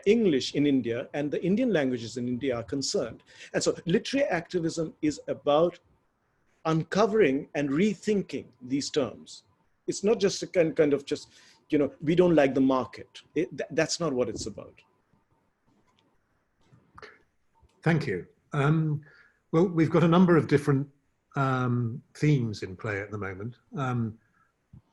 English in India and the Indian languages in India are concerned. And so literary activism is about uncovering and rethinking these terms. It's not just a kind of just, you know, we don't like the market. That's not what it's about. Thank you. Well, we've got a number of different themes in play at the moment.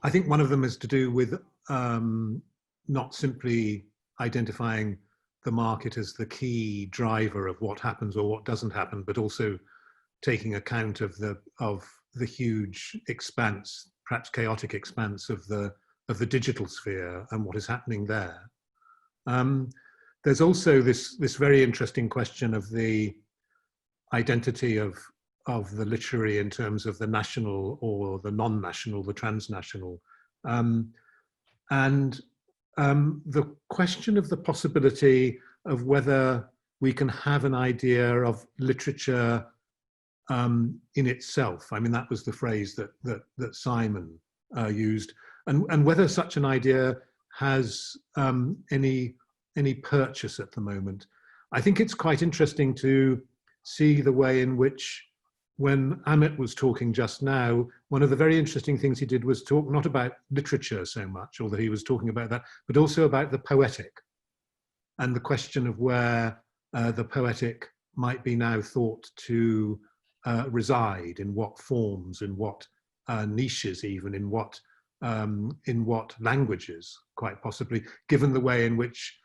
I think one of them is to do with not simply identifying the market as the key driver of what happens or what doesn't happen, but also taking account of the huge expanse, perhaps chaotic expanse of the digital sphere and what is happening there. There's also this very interesting question of the identity of the literary in terms of the national or the non-national, the transnational, and the question of the possibility of whether we can have an idea of literature in itself. I mean, that was the phrase that Simon used, and whether such an idea has any purchase at the moment. I think it's quite interesting to see the way in which, when Amit was talking just now, one of the very interesting things he did was talk not about literature so much, although he was talking about that, but also about the poetic and the question of where the poetic might be now thought to reside, in what forms, in what niches, even in what languages, quite possibly, given the way in which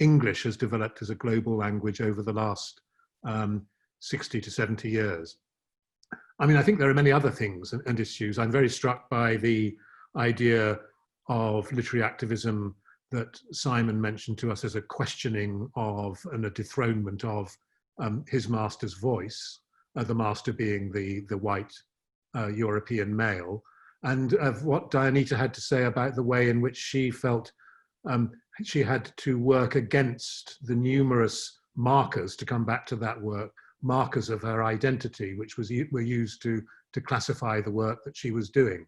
English has developed as a global language over the last 60 to 70 years. I mean, I think there are many other things and issues. I'm very struck by the idea of literary activism that Simon mentioned to us as a questioning of and a dethronement of his master's voice, the master being the white European male, and of what Dianita had to say about the way in which she felt she had to work against the numerous markers, to come back to that work, markers of her identity, which were used to classify the work that she was doing.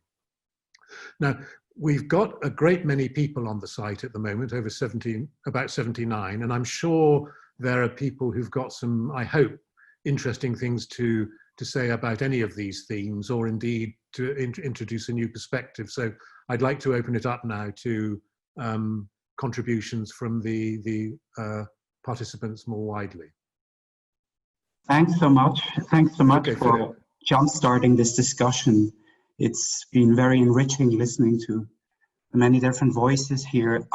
Now, we've got a great many people on the site at the moment, about 79, and I'm sure there are people who've got some, I hope, interesting things to say about any of these themes, or indeed to introduce a new perspective. So I'd like to open it up now to contributions from the participants more widely. Thanks so much. Thanks so much Okay, for jump-starting this discussion. It's been very enriching listening to the many different voices here.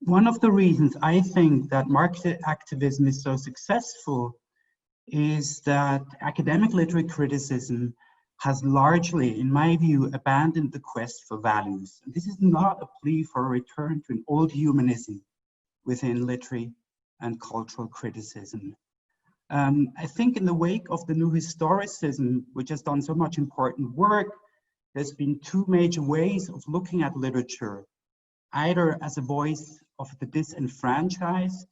One of the reasons I think that market activism is so successful is that academic literary criticism has largely, in my view, abandoned the quest for values. And this is not a plea for a return to an old humanism within literary and cultural criticism. I think in the wake of the new historicism, which has done so much important work, there's been two major ways of looking at literature, either as a voice of the disenfranchised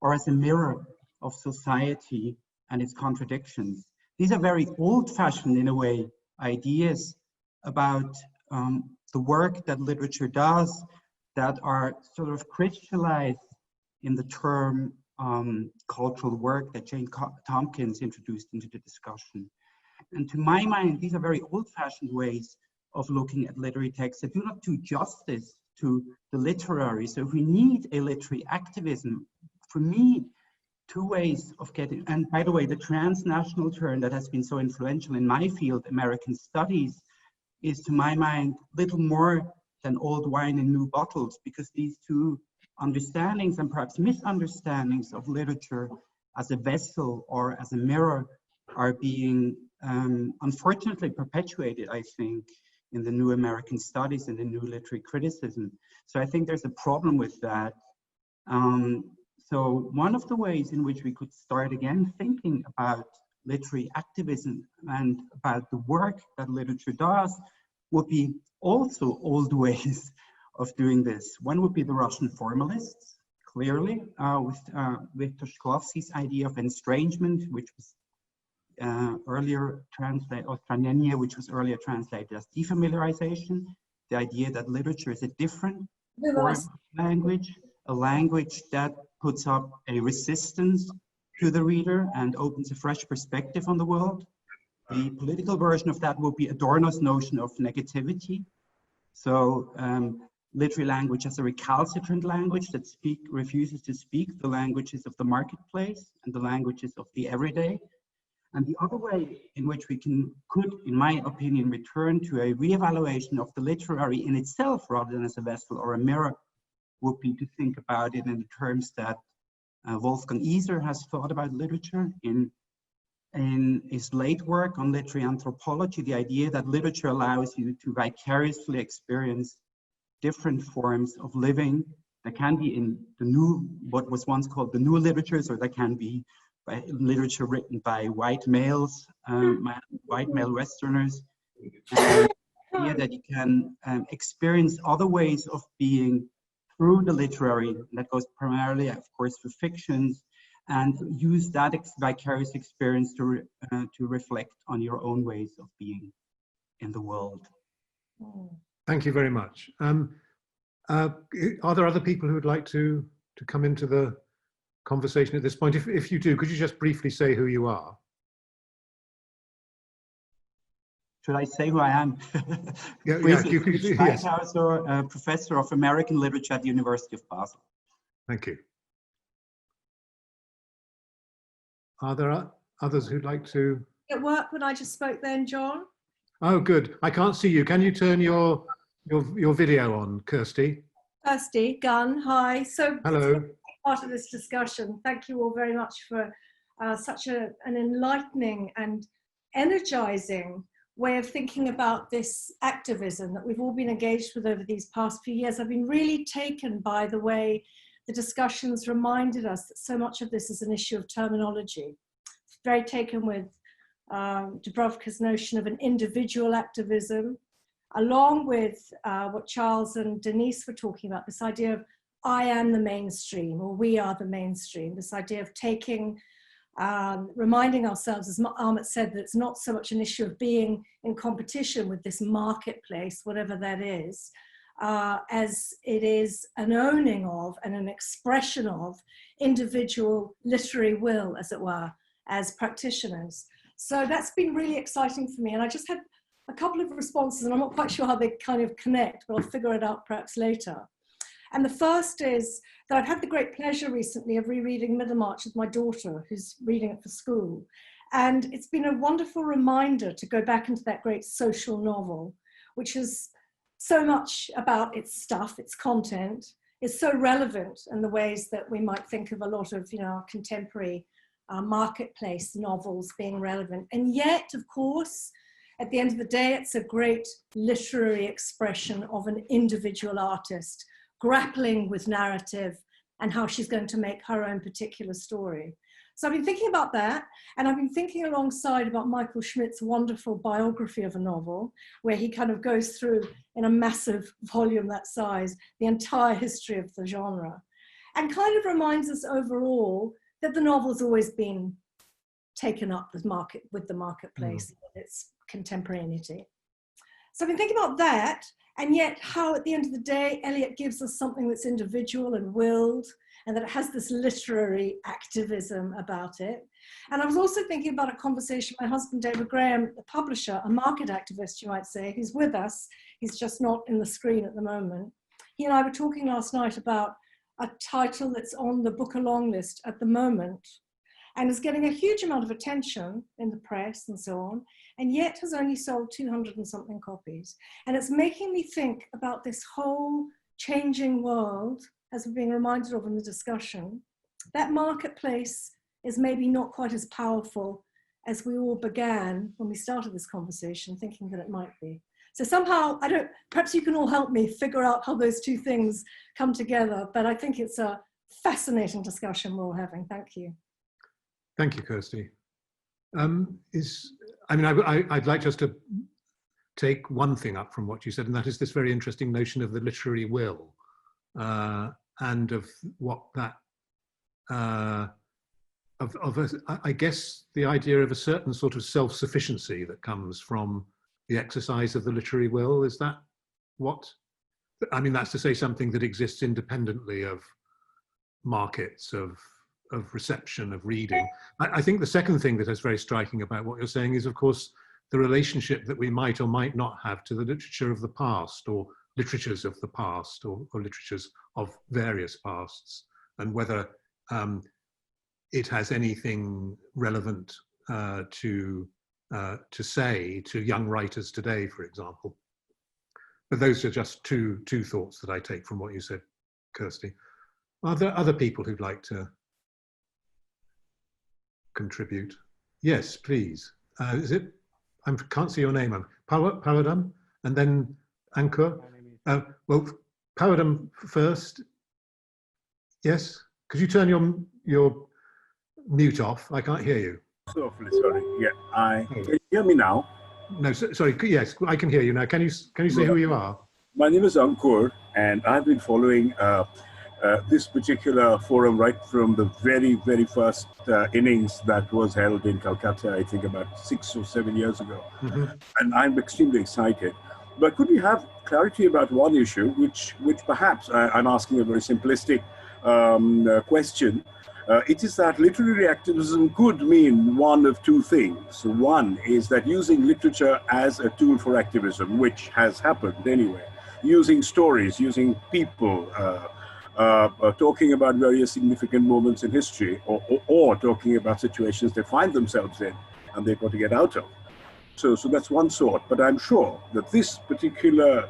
or as a mirror of society and its contradictions. These are very old-fashioned, in a way, ideas about the work that literature does that are sort of crystallized in the term cultural work that Jane Tompkins introduced into the discussion. And to my mind, these are very old-fashioned ways of looking at literary texts that do not do justice to the literary. So if we need a literary activism, for me, two ways of getting, and by the way, the transnational turn that has been so influential in my field, American studies, is to my mind little more than old wine in new bottles, because these two understandings and perhaps misunderstandings of literature as a vessel or as a mirror are being unfortunately perpetuated, I think, in the new American studies and the new literary criticism. So I think there's a problem with that. So one of the ways in which we could start again thinking about literary activism and about the work that literature does would be also old ways of doing this. One would be the Russian formalists, clearly, with Shklovsky's idea of estrangement, which was earlier translated, or stranenie, which was earlier translated as defamiliarization, the idea that literature is a different form of language, a language that puts up a resistance to the reader and opens a fresh perspective on the world. The political version of that would be Adorno's notion of negativity. So literary language as a recalcitrant language that refuses to speak the languages of the marketplace and the languages of the everyday. And the other way in which we could, in my opinion, return to a reevaluation of the literary in itself rather than as a vessel or a mirror would be to think about it in the terms that Wolfgang Iser has thought about literature in his late work on literary anthropology, the idea that literature allows you to vicariously experience different forms of living that can be in the new, what was once called the new literatures, or that can be by literature written by white males, white male Westerners, and the idea that you can experience other ways of being through the literary, that goes primarily, of course, for fictions, and use that vicarious experience to reflect on your own ways of being in the world. Thank you very much. Are there other people who would like to come into the conversation at this point? If you do, could you just briefly say who you are? Should I say who I am? Yeah, Briefly, you could, yes. Professor of American Literature at the University of Basel. Thank you. Are there others who'd like to? At work when I just spoke then, John? Oh, good. I can't see you. Can you turn your video on, Kirsty? Kirsty, Gunn, hi. So Hello. Part of this discussion. Thank you all very much for such an enlightening and energizing way of thinking about this activism that we've all been engaged with over these past few years. I've been really taken by the way the discussions reminded us that so much of this is an issue of terminology. Very taken with Dubrovka's notion of an individual activism, along with what Charles and Denise were talking about, this idea of I am the mainstream, or we are the mainstream, this idea of taking, reminding ourselves, as Amit said, that it's not so much an issue of being in competition with this marketplace, whatever that is, as it is an owning of and an expression of individual literary will, as it were, as practitioners. So that's been really exciting for me. And I just had a couple of responses, and I'm not quite sure how they kind of connect, but I'll figure it out perhaps later. And the first is that I've had the great pleasure recently of rereading Middlemarch with my daughter, who's reading it for school. And it's been a wonderful reminder to go back into that great social novel, which is so much about its stuff, its content, is so relevant in the ways that we might think of a lot of, our contemporary marketplace novels being relevant. And yet, of course, at the end of the day, it's a great literary expression of an individual artist grappling with narrative and how she's going to make her own particular story. So I've been thinking about that, and I've been thinking alongside about Michael Schmidt's wonderful biography of a novel, where he kind of goes through, in a massive volume that size, the entire history of the genre, and kind of reminds us overall that the novel's always been taken up with the marketplace, its contemporaneity. So I've been thinking about that, and yet how at the end of the day, Eliot gives us something that's individual and willed, and that it has this literary activism about it. And I was also thinking about a conversation my husband, David Graham, the publisher, a market activist, you might say, who's with us. He's just not in the screen at the moment. He and I were talking last night about a title that's on the book along list at the moment and is getting a huge amount of attention in the press and so on, and yet has only sold 200 and something copies. And it's making me think about this whole changing world, as we're being reminded of in the discussion. That marketplace is maybe not quite as powerful as we all began when we started this conversation, thinking that it might be. So somehow, perhaps you can all help me figure out how those two things come together, but I think it's a fascinating discussion we're all having. Thank you. Thank you, Kirsty. I'd like just to take one thing up from what you said, and that is this very interesting notion of the literary will, and of what that, I guess, the idea of a certain sort of self-sufficiency that comes from the exercise of the literary will. Is that what? I mean, that's to say something that exists independently of markets, of reception, of reading. I think the second thing that is very striking about what you're saying is, of course, the relationship that we might or might not have to the literature of the past, or literatures of the past, or literatures of various pasts, and whether it has anything relevant to say to young writers today, for example. But those are just two thoughts that I take from what you said, Kirsty. Are there other people who'd like to contribute? Yes, please. Is it? I can't see your name. Pawadam, and then Ankur. Well, Pawadam first. Yes. Could you turn your mute off? I can't hear you. So awfully sorry. Yeah, can you hear me now? No, sorry. Yes, I can hear you now. Can you say who you are? My name is Ankur, and I've been following this particular forum right from the very, very first innings that was held in Calcutta, I think about 6 or 7 years ago. Mm-hmm. And I'm extremely excited. But could we have clarity about one issue, which perhaps I'm asking a very simplistic question. It is that literary activism could mean one of two things. One is that using literature as a tool for activism, which has happened anyway, using stories, using people, talking about various significant moments in history, or talking about situations they find themselves in and they've got to get out of. So that's one sort, but I'm sure that this particular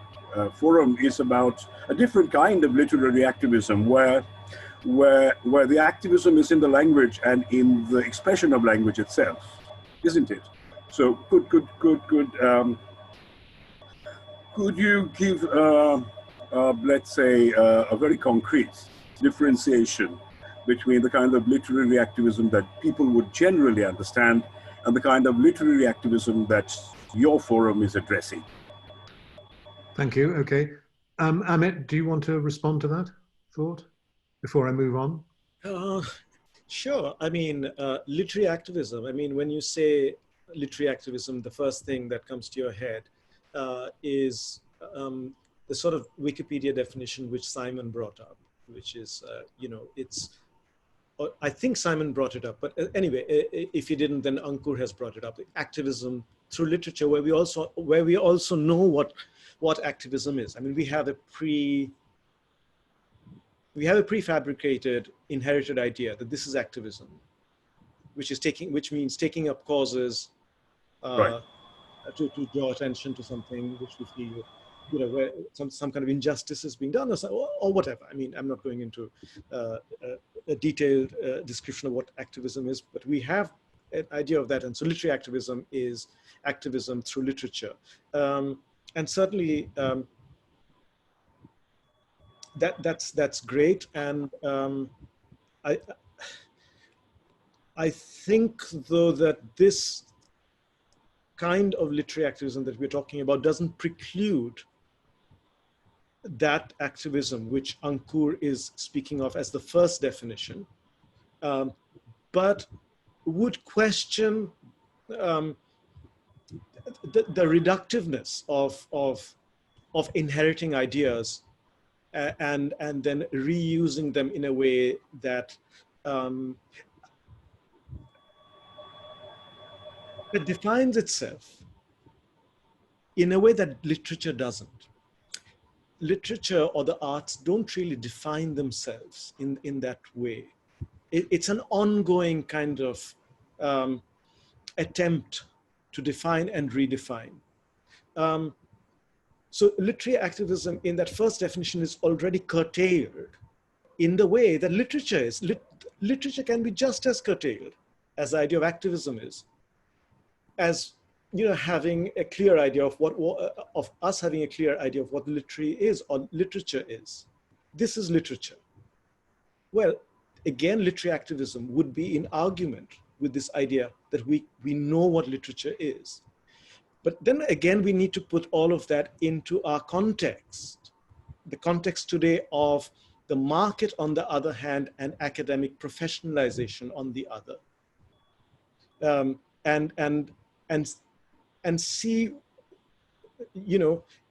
forum is about a different kind of literary activism where the activism is in the language and in the expression of language itself, isn't it? So could you give, let's say, a very concrete differentiation between the kind of literary activism that people would generally understand and the kind of literary activism that your forum is addressing? Thank you. Okay. Amit, do you want to respond to that thought before I move on? Sure. I mean, literary activism, I mean, when you say literary activism, the first thing that comes to your head is the sort of Wikipedia definition which Simon brought up, which is, I think Simon brought it up, but anyway, if he didn't, then Ankur has brought it up. Activism through literature, where we also know what activism is. I mean, we have a prefabricated, inherited idea that this is activism, which means taking up causes right. to draw attention to something which we feel, where some kind of injustice is being done or whatever. I mean, I'm not going into a detailed description of what activism is, but we have an idea of that. And so literary activism is activism through literature. And certainly that's great. And I think, though, that this kind of literary activism that we're talking about doesn't preclude that activism which Ankur is speaking of as the first definition, but would question the reductiveness of inheriting ideas and then reusing them in a way that that defines itself in a way that literature doesn't. Literature or the arts don't really define themselves in that way. It's an ongoing kind of attempt to define and redefine. So literary activism in that first definition is already curtailed in the way that literature is. Literature can be just as curtailed as the idea of activism is, as having a clear idea of of us having a clear idea of what literary is or literature is. This is literature. Well, again, literary activism would be in argument with this idea that we know what literature is. But then again, we need to put all of that into our context. The context today of the market on the other hand, and academic professionalization on the other. And see,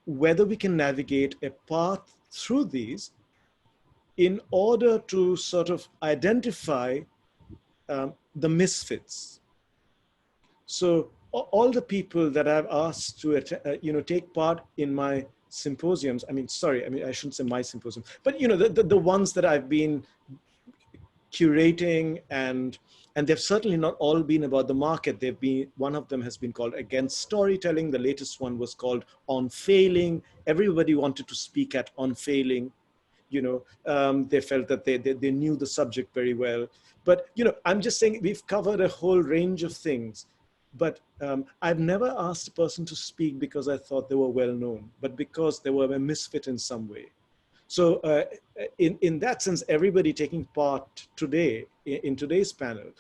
whether we can navigate a path through these in order to sort of identify the misfits. So all the people that I've asked to take part in my symposiums, I shouldn't say my symposium, but the ones that I've been curating, and they've certainly not all been about the market. They've been, one of them has been called Against Storytelling. The latest one was called On Failing. Everybody wanted to speak at On Failing. They felt that they knew the subject very well. But I'm just saying we've covered a whole range of things. But I've never asked a person to speak because I thought they were well known, but because they were a misfit in some way. So in that sense, everybody taking part today, in today's panel,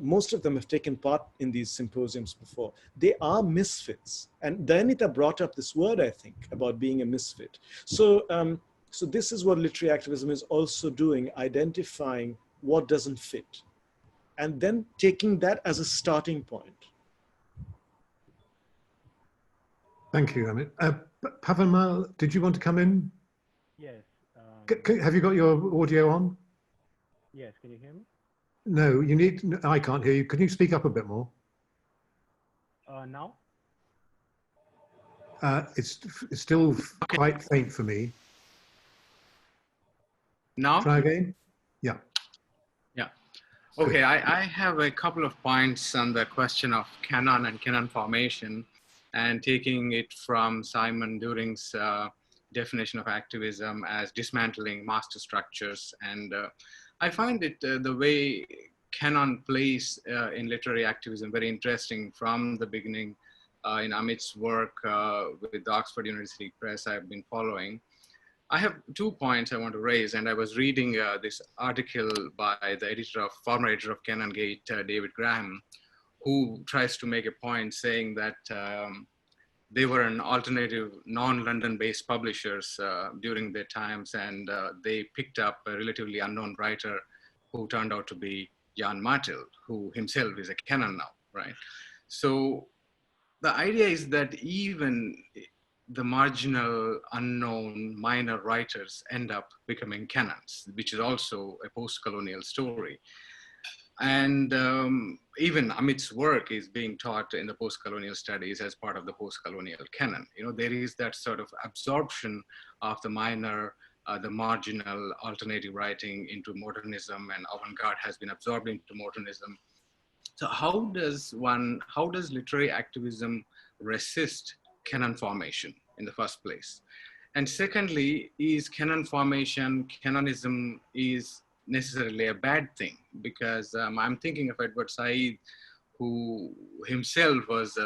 most of them have taken part in these symposiums before. They are misfits. And Dayanita brought up this word, I think, about being a misfit. So, so this is what literary activism is also doing, identifying what doesn't fit, and then taking that as a starting point. Thank you, Amit. Pavanmal, did you want to come in? Yes. Have you got your audio on? Yes, can you hear me? No, you need, I can't hear you. Can you speak up a bit more? Now? It's still quite faint for me. Now? Try again? Yeah. Yeah. Okay, I have a couple of points on the question of canon and canon formation, and taking it from Simon During's definition of activism as dismantling master structures. And I find it the way canon plays in literary activism very interesting from the beginning. In Amit's work with the Oxford University Press I've been following. I have 2 points I want to raise, and I was reading this article by the former editor of Canon Gate, David Graham, who tries to make a point saying that they were an alternative non-London-based publishers during their times, and they picked up a relatively unknown writer who turned out to be Jan Martel, who himself is a canon now, right? So the idea is that even the marginal, unknown, minor writers end up becoming canons, which is also a post-colonial story. And even Amit's work is being taught in the post-colonial studies as part of the post-colonial canon. There is that sort of absorption of the minor, the marginal alternative writing into modernism, and avant-garde has been absorbed into modernism. So how does literary activism resist canon formation in the first place? And secondly, is canon formation, canonism is necessarily a bad thing? Because I'm thinking of Edward Said, who himself was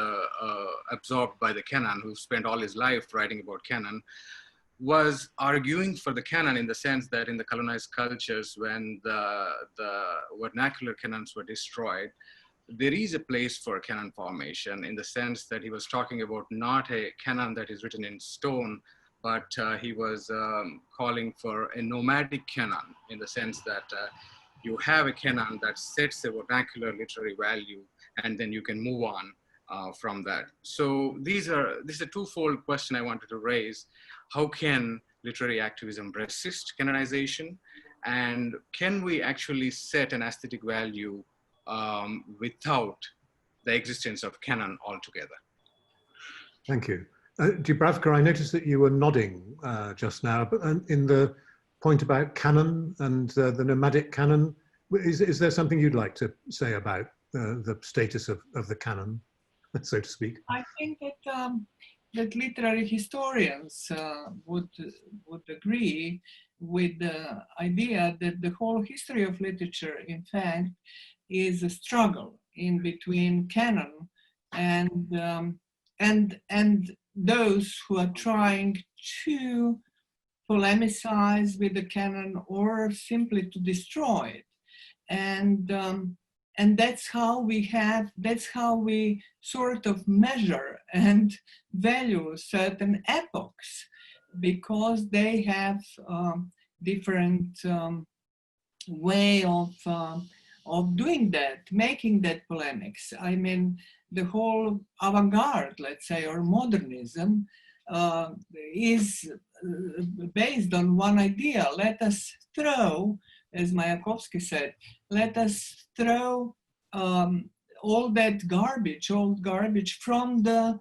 absorbed by the canon, who spent all his life writing about canon, was arguing for the canon in the sense that in the colonized cultures, when the vernacular canons were destroyed, there is a place for canon formation, in the sense that he was talking about not a canon that is written in stone, but he was calling for a nomadic canon, in the sense that you have a canon that sets a vernacular literary value, and then you can move on from that. So this is a twofold question I wanted to raise. How can literary activism resist canonization? And can we actually set an aesthetic value without the existence of canon altogether? Thank you. Dubravka, I noticed that you were nodding just now, but in the point about canon and the nomadic canon, is there something you'd like to say about the status of the canon, so to speak? I think that that literary historians would agree with the idea that the whole history of literature, in fact, is a struggle in between canon and those who are trying to polemicize with the canon or simply to destroy it. And that's how we sort of measure and value certain epochs, because they have different way of doing that, making that polemics. I mean, the whole avant-garde, let's say, or modernism is based on one idea. Let us throw, as Mayakovsky said, let us throw all that garbage, old garbage from the,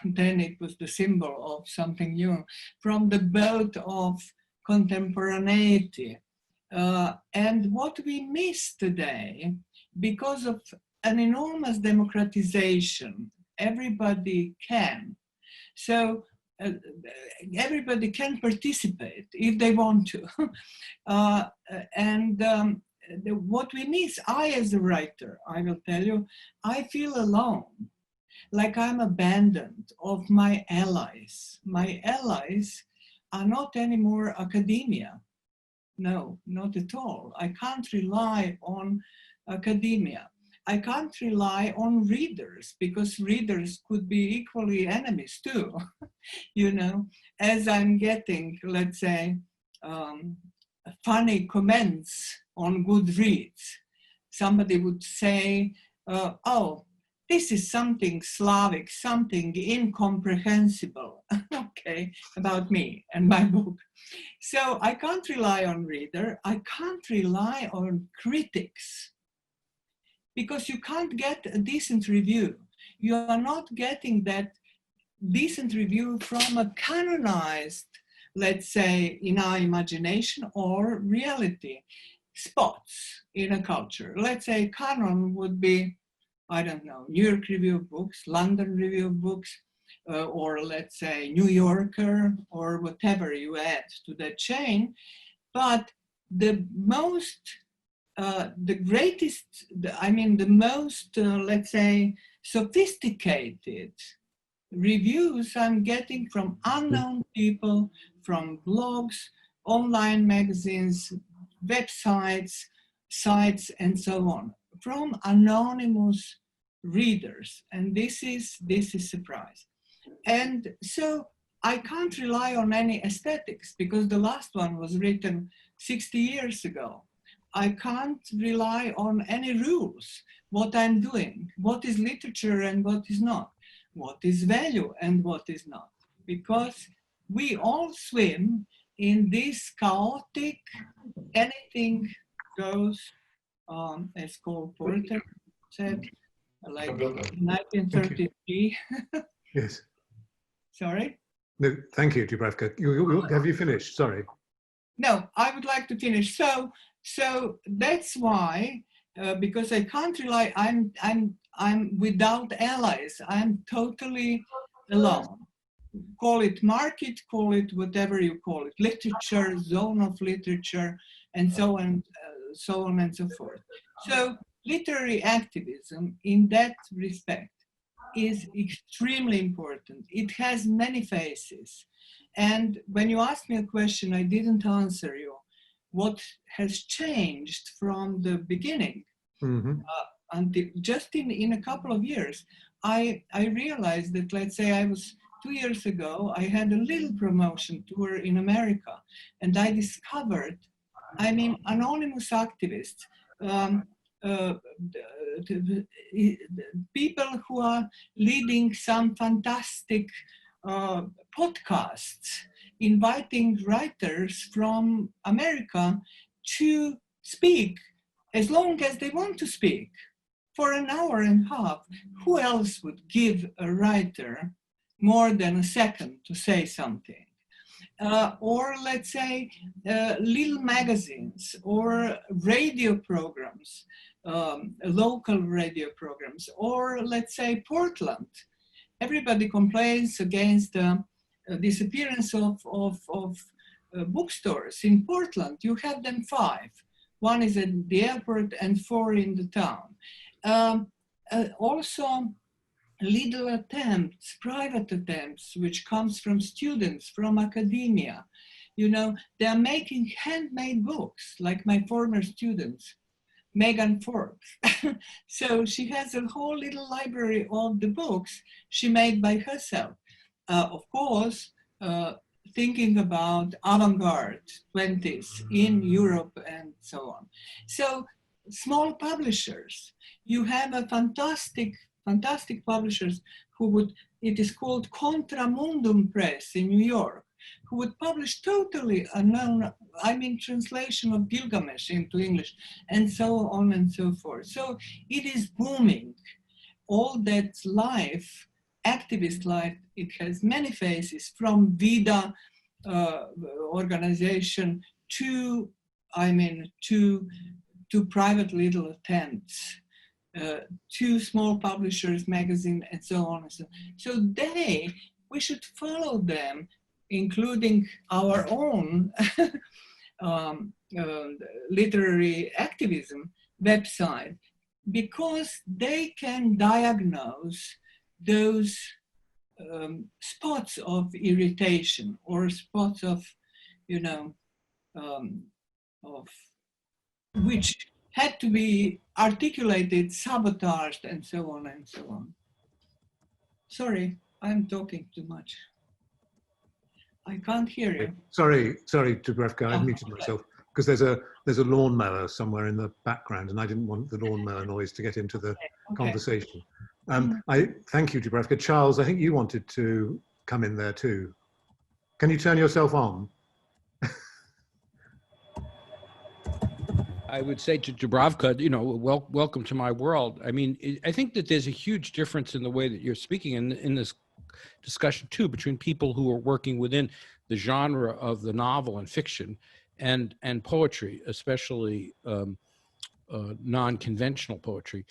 then it was the symbol of something new, from the boat of contemporaneity. And what we miss today, because of an enormous democratization, everybody can. So everybody can participate if they want to. What we miss, I as a writer, I will tell you, I feel alone, like I'm abandoned of my allies. My allies are not anymore academia. No, not at all. I can't rely on academia. I can't rely on readers, because readers could be equally enemies too. You know, as I'm getting, let's say, funny comments on Goodreads. Somebody would say, oh, this is something Slavic, something incomprehensible, okay, about me and my book. So I can't rely on reader, I can't rely on critics, because you can't get a decent review. You are not getting that decent review from a canonized, let's say, in our imagination or reality, spots in a culture. Let's say canon would be, I don't know, New York Review of Books, London Review of Books, or let's say New Yorker, or whatever you add to that chain. But the most, the greatest, the most, let's say, sophisticated reviews I'm getting from unknown people, from blogs, online magazines, websites, sites, and so on, from anonymous readers. And this is surprise. And so I can't rely on any aesthetics, because the last one was written 60 years ago. I can't rely on any rules, what I'm doing, what is literature and what is not, what is value and what is not, because we all swim in this chaotic, anything goes, as Cole Porter said, like in 1933. Yes. Sorry? No, thank you, Dubravka. Have you finished? Sorry. No, I would like to finish. So that's why, because I can't rely, I'm without allies. I'm totally alone. Call it market, call it whatever you call it, literature, zone of literature, and so on and so forth. So literary activism in that respect is extremely important. It has many faces. And when you asked me a question, I didn't answer you. What has changed from the beginning? Until just in a couple of years, I realized that, let's say I was 2 years ago, I had a little promotion tour in America, and I discovered, anonymous activists, people who are leading some fantastic podcasts inviting writers from America to speak as long as they want to speak for an hour and a half. Who else would give a writer more than a second to say something? Or let's say little magazines or radio programs, local radio programs, or let's say Portland. Everybody complains against the disappearance of bookstores in Portland. You have them 5. One is at the airport and 4 in the town. Also, little attempts, private attempts, which comes from students, from academia. You know, they're making handmade books, like my former students, Megan Forbes. So she has a whole little library of the books she made by herself. Of course, thinking about avant-garde 20s in Europe and so on. So small publishers, you have a fantastic publishers who would, it is called Contramundum Press in New York, who would publish totally unknown, I mean, translation of Gilgamesh into English, and so on and so forth. So it is booming. All that life, activist life, it has many faces, from Vida organization to, I mean, to private little attempts. To small publishers, magazine, and so on and so on. So we should follow them, including our own literary activism website, because they can diagnose those spots of irritation or spots of, you know, of which had to be articulated, sabotaged, and so on and so on. Sorry, I'm talking too much. I can't hear you. Sorry, Dubravka, I muted myself because there's a lawnmower somewhere in the background, and I didn't want the lawnmower noise to get into the conversation. I thank you, Dubravka. Charles, I think you wanted to come in there too. Can you turn yourself on? I would say to Dubravka, you know, welcome to my world. I mean, I think that there's a huge difference in the way that you're speaking in this discussion too, between people who are working within the genre of the novel and fiction and poetry, especially non-conventional poetry,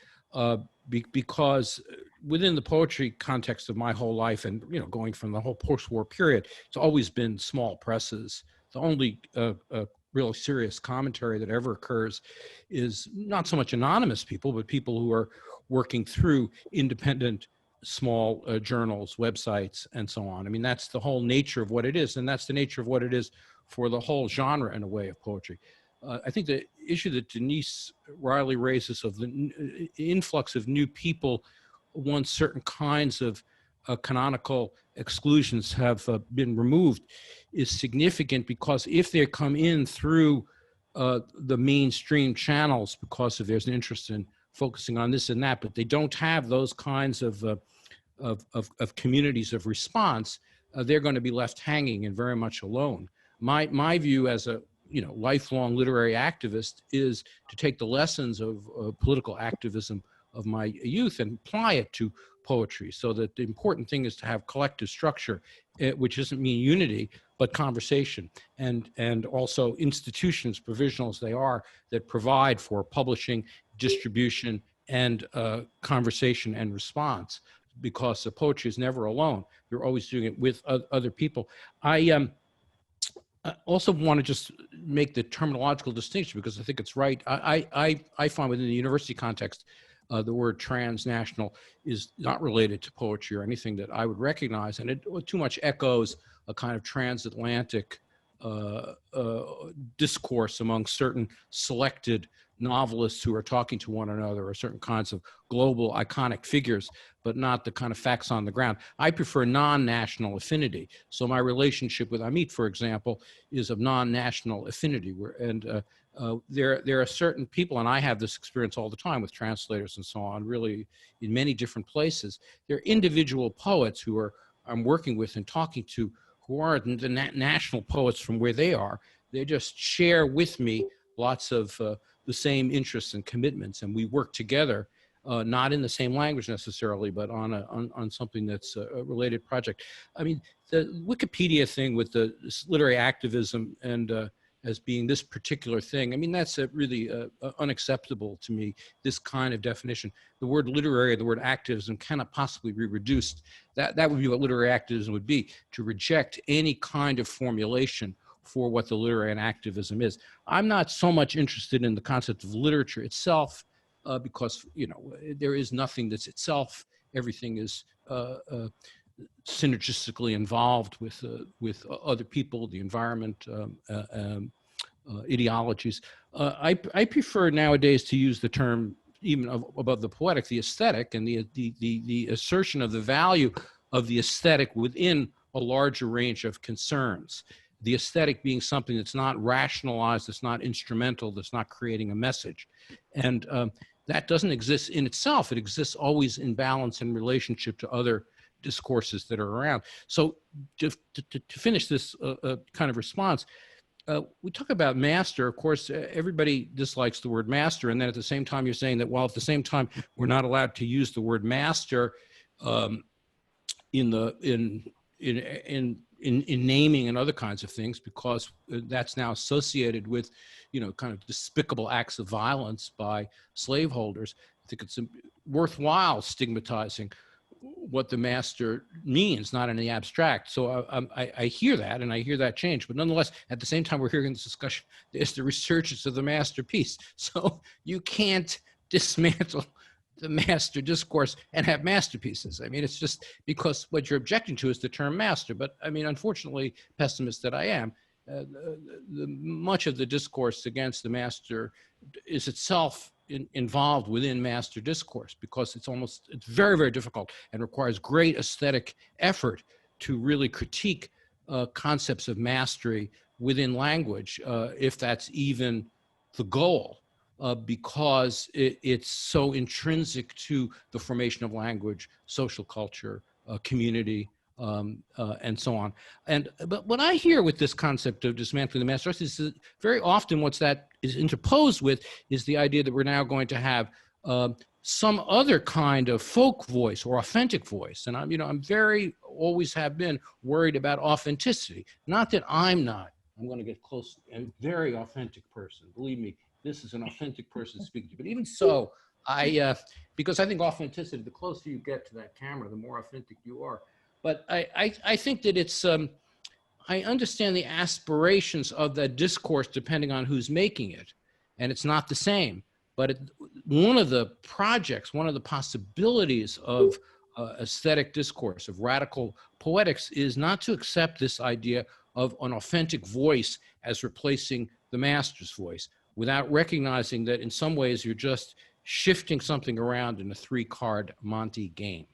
because within the poetry context of my whole life, and, you know, going from the whole post-war period, it's always been small presses. The only real serious commentary that ever occurs is not so much anonymous people, but people who are working through independent small journals, websites, and so on. I mean, that's the whole nature of what it is, and that's the nature of what it is for the whole genre, in a way, of poetry. I think the issue that Denise Riley raises of the influx of new people once certain kinds of canonical exclusions have been removed is significant, because if they come in through the mainstream channels because of there's an interest in focusing on this and that, but they don't have those kinds of communities of response, they're going to be left hanging and very much alone. My view as a lifelong literary activist is to take the lessons of political activism of my youth and apply it to poetry, so that the important thing is to have collective structure, which doesn't mean unity, but conversation, and also institutions, provisional as they are, that provide for publishing, distribution, and conversation and response, because the poetry is never alone. You're always doing it with other people. I also want to just make the terminological distinction, because I think it's right. I find within the university context, the word transnational is not related to poetry or anything that I would recognize, and it too much echoes a kind of transatlantic discourse among certain selected novelists who are talking to one another, or certain kinds of global iconic figures, but not the kind of facts on the ground. I prefer non-national affinity. So my relationship with Amit, for example, is of non-national affinity, there are certain people, and I have this experience all the time with translators and so on, really in many different places. There are individual poets who I'm working with and talking to, who are the national poets from where they are. They just share with me lots of the same interests and commitments, and we work together, not in the same language necessarily, but on something that's a related project. I mean, the Wikipedia thing with this literary activism and as being this particular thing, I mean, that's really unacceptable to me, this kind of definition. The word literary, the word activism cannot possibly be reduced. That would be what literary activism would be, to reject any kind of formulation for what the literary and activism is. I'm not so much interested in the concept of literature itself, because, you know, there is nothing that's itself. Everything is synergistically involved with other people, the environment, ideologies. I prefer nowadays to use the term, even above the poetic, the aesthetic, and the assertion of the value of the aesthetic within a larger range of concerns. The aesthetic being something that's not rationalized, that's not instrumental, that's not creating a message. And that doesn't exist in itself. It exists always in balance in relationship to other discourses that are around. So to finish this kind of response, we talk about master. Of course, everybody dislikes the word master. And then at the same time, you're saying that, well, at the same time, we're not allowed to use the word master in naming and other kinds of things, because that's now associated with, you know, kind of despicable acts of violence by slaveholders. I think it's worthwhile stigmatizing what the master means, not in the abstract. So I hear that, and I hear that change. But nonetheless, at the same time, we're hearing this discussion, there's the resurgence of the masterpiece. So you can't dismantle the master discourse and have masterpieces. I mean, it's just because what you're objecting to is the term master. But I mean, unfortunately, pessimist that I am, much of the discourse against the master is itself involved within master discourse, because it's very, very difficult and requires great aesthetic effort to really critique concepts of mastery within language, if that's even the goal. Because it's so intrinsic to the formation of language, social culture, community, and so on. But what I hear with this concept of dismantling the master is that very often what's that is interposed with is the idea that we're now going to have some other kind of folk voice or authentic voice. And I'm always have been worried about authenticity. Not that I'm not. I'm going to get close. I'm a very authentic person. Believe me. This is an authentic person speaking to you. But even so, because I think authenticity, the closer you get to that camera, the more authentic you are. But I think that it's, I understand the aspirations of that discourse depending on who's making it. And it's not the same. But one of the projects, one of the possibilities of aesthetic discourse, of radical poetics, is not to accept this idea of an authentic voice as replacing the master's voice, without recognizing that in some ways you're just shifting something around in a 3-card Monte game.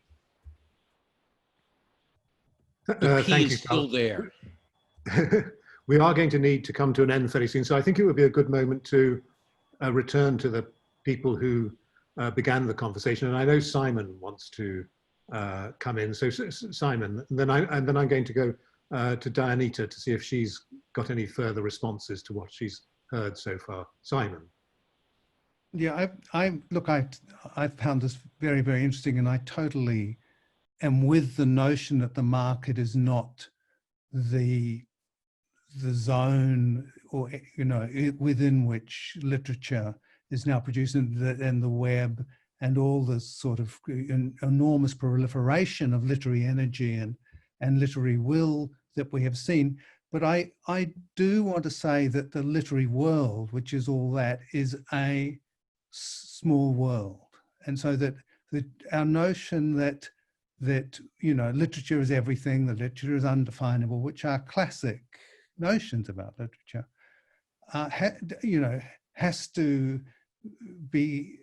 The P is still there. We are going to need to come to an end very soon, so I think it would be a good moment to return to the people who began the conversation. And I know Simon wants to come in. So Simon, and then I'm going to go to Dianita to see if she's got any further responses to what she's heard so far. Simon. Yeah, I found this very, very interesting, and I totally am with the notion that the market is not the zone, or within which literature is now produced, and the web and all this sort of enormous proliferation of literary energy and literary will that we have seen. But I do want to say that the literary world, which is all that, is a small world. And so that our notion that literature is everything, that literature is undefinable, which are classic notions about literature, has to be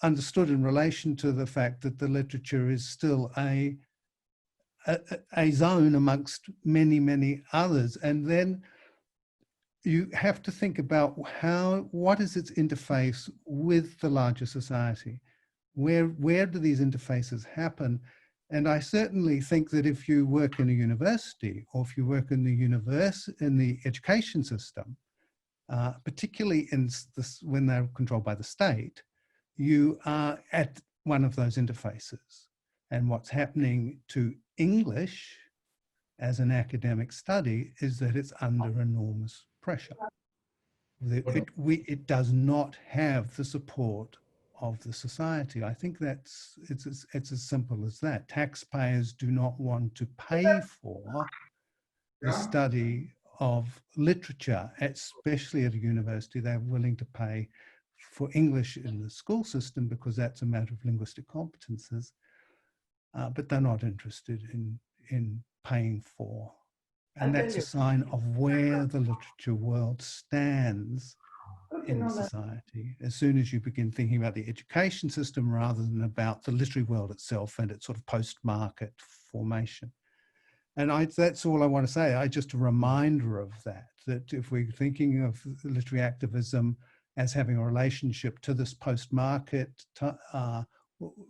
understood in relation to the fact that the literature is still a zone amongst many, many others. And then you have to think about what is its interface with the larger society? Where do these interfaces happen? And I certainly think that if you work in a university, or if you work in the education system, particularly when they're controlled by the state, you are at one of those interfaces. And what's happening to English as an academic study is that it's under enormous pressure. It does not have the support of the society. I think it's as simple as that. Taxpayers do not want to pay for the study of literature, especially at a university. They're willing to pay for English in the school system because that's a matter of linguistic competences, but they're not interested in paying for. And that's a sign of where the literature world stands in society. As soon as you begin thinking about the education system rather than about the literary world itself and its sort of post-market formation. And that's all I want to say. Just a reminder of that if we're thinking of literary activism as having a relationship to this post-market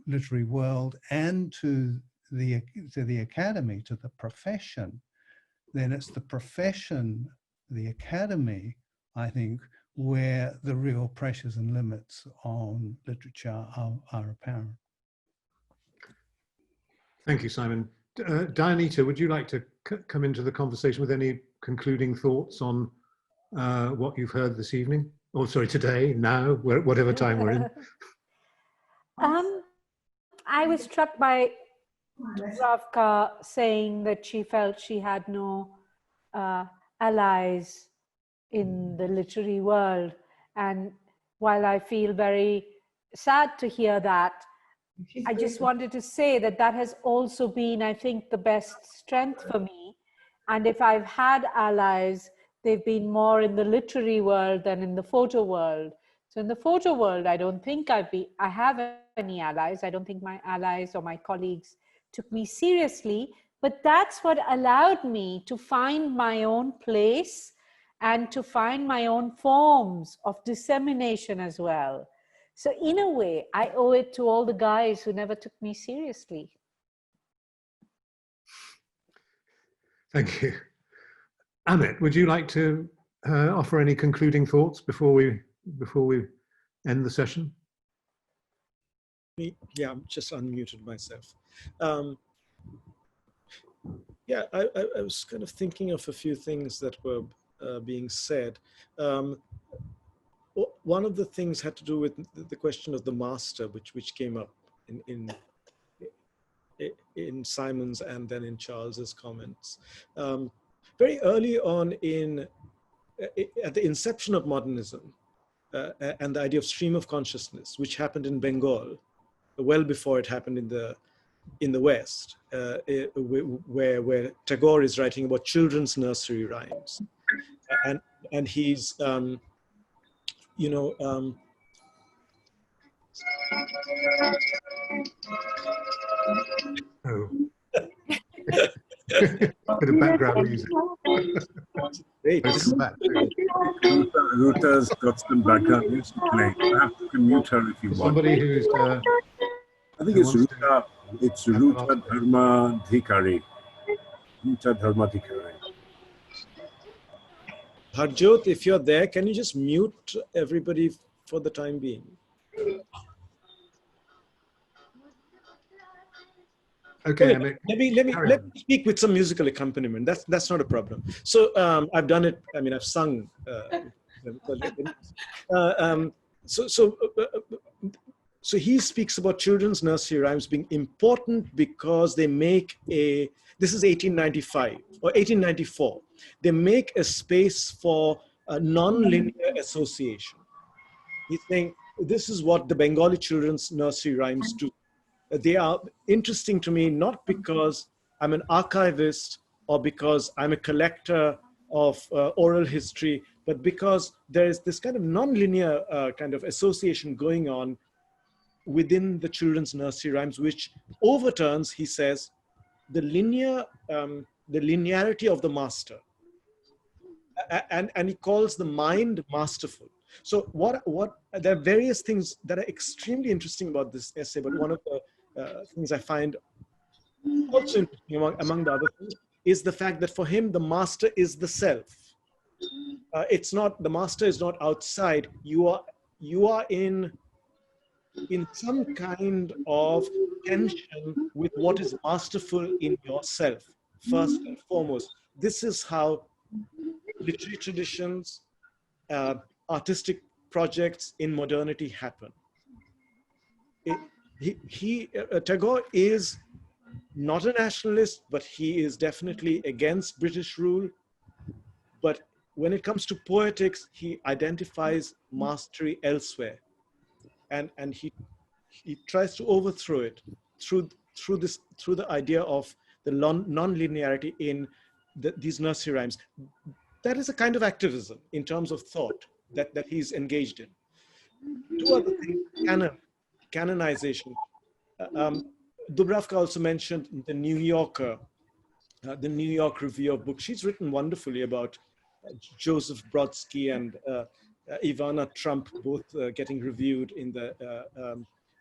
literary world and to the academy, to the profession, then it's the profession, the academy, I think, where the real pressures and limits on literature are apparent. Thank you, Simon. Dianita, would you like to come into the conversation with any concluding thoughts on what you've heard this evening? Oh, sorry, today, now, whatever time we're in. I was struck by Ravka saying that she felt she had no allies in the literary world. And while I feel very sad to hear that, I just wanted to say that that has also been, I think, the best strength for me. And if I've had allies, they've been more in the literary world than in the photo world. So in the photo world, I don't think I have any allies. I don't think my allies or my colleagues took me seriously, but that's what allowed me to find my own place and to find my own forms of dissemination as well. So in a way, I owe it to all the guys who never took me seriously. Thank you. Amit, would you like to offer any concluding thoughts before we end the session? Yeah, I'm just unmuted myself. Yeah, I was kind of thinking of a few things that were being said. One of the things had to do with the question of the master, which came up in Simon's and then in Charles's comments. Very early on at the inception of modernism and the idea of stream of consciousness, which happened in Bengal, well before it happened in the West, where Tagore is writing about children's nursery rhymes, and he's Oh. Bit of background music. Great. Welcome back. Ruta's got some background music playing. I have to mute her if you want. Somebody who's I think it's Ruta. It's Ruta Dharma Dhikari. Ruta Dharma Dhikari. Harjot, if you're there, can you just mute everybody for the time being? okay. Let me speak with some musical accompaniment. That's not a problem. So I've done it. I mean, I've sung. So he speaks about children's nursery rhymes being important because they make this is 1895 or 1894. They make a space for a non-linear association. He's saying this is what the Bengali children's nursery rhymes do. They are interesting to me, not because I'm an archivist or because I'm a collector of oral history, but because there is this kind of non-linear kind of association going on within the children's nursery rhymes, which overturns, he says, the linearity of the master. And he calls the mind masterful. So there are various things that are extremely interesting about this essay, but one of the things I find Also interesting among the other things is the fact that for him, the master is the self. It's not, the master is not outside. You are in some kind of tension with what is masterful in yourself, first and foremost. This is how literary traditions, artistic projects in modernity happen. Tagore is not a nationalist, but he is definitely against British rule. But when it comes to poetics, he identifies mastery elsewhere, and he tries to overthrow it through the idea of the non-linearity in these nursery rhymes. That is a kind of activism in terms of thought that he's engaged in. Two other things: canonization. Dubravka also mentioned the New Yorker, the New York Review of Books. She's written wonderfully about Joseph Brodsky and Ivana Trump, both getting reviewed in the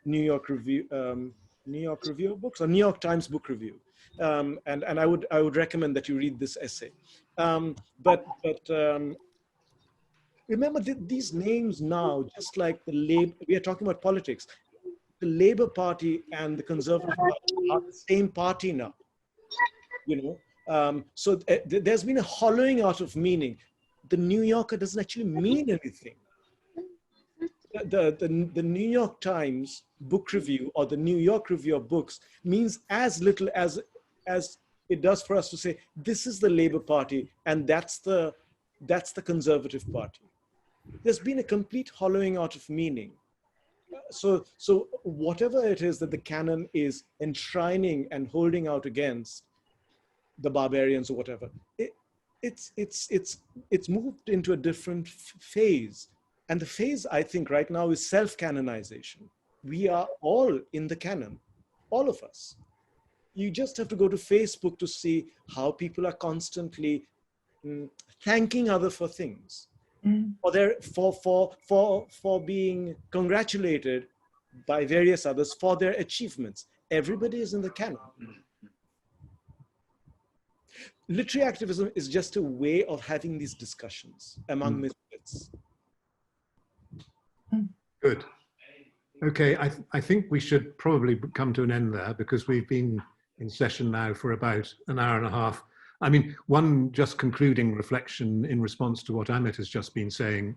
New York Review of Books, or New York Times Book Review. And I would recommend that you read this essay. Remember these names now, just like the Labour, we are talking about politics. The Labour Party and the Conservative Party are the same party now. You know, so there's been a hollowing out of meaning. The New Yorker doesn't actually mean anything. The New York Times Book Review or the New York Review of Books means as little as it does for us to say, this is the Labour Party and that's the Conservative Party. There's been a complete hollowing out of meaning. So whatever it is that the canon is enshrining and holding out against, the barbarians or whatever, it's moved into a different phase. And the phase, I think, right now is self-canonization. We are all in the canon, all of us. You just have to go to Facebook to see how people are constantly thanking others for things, for being congratulated by various others for their achievements. Everybody is in the canon. Literary activism is just a way of having these discussions among misfits. Good. Okay, I think we should probably come to an end there, because we've been in session now for about an hour and a half. I mean, one just concluding reflection in response to what Amit has just been saying.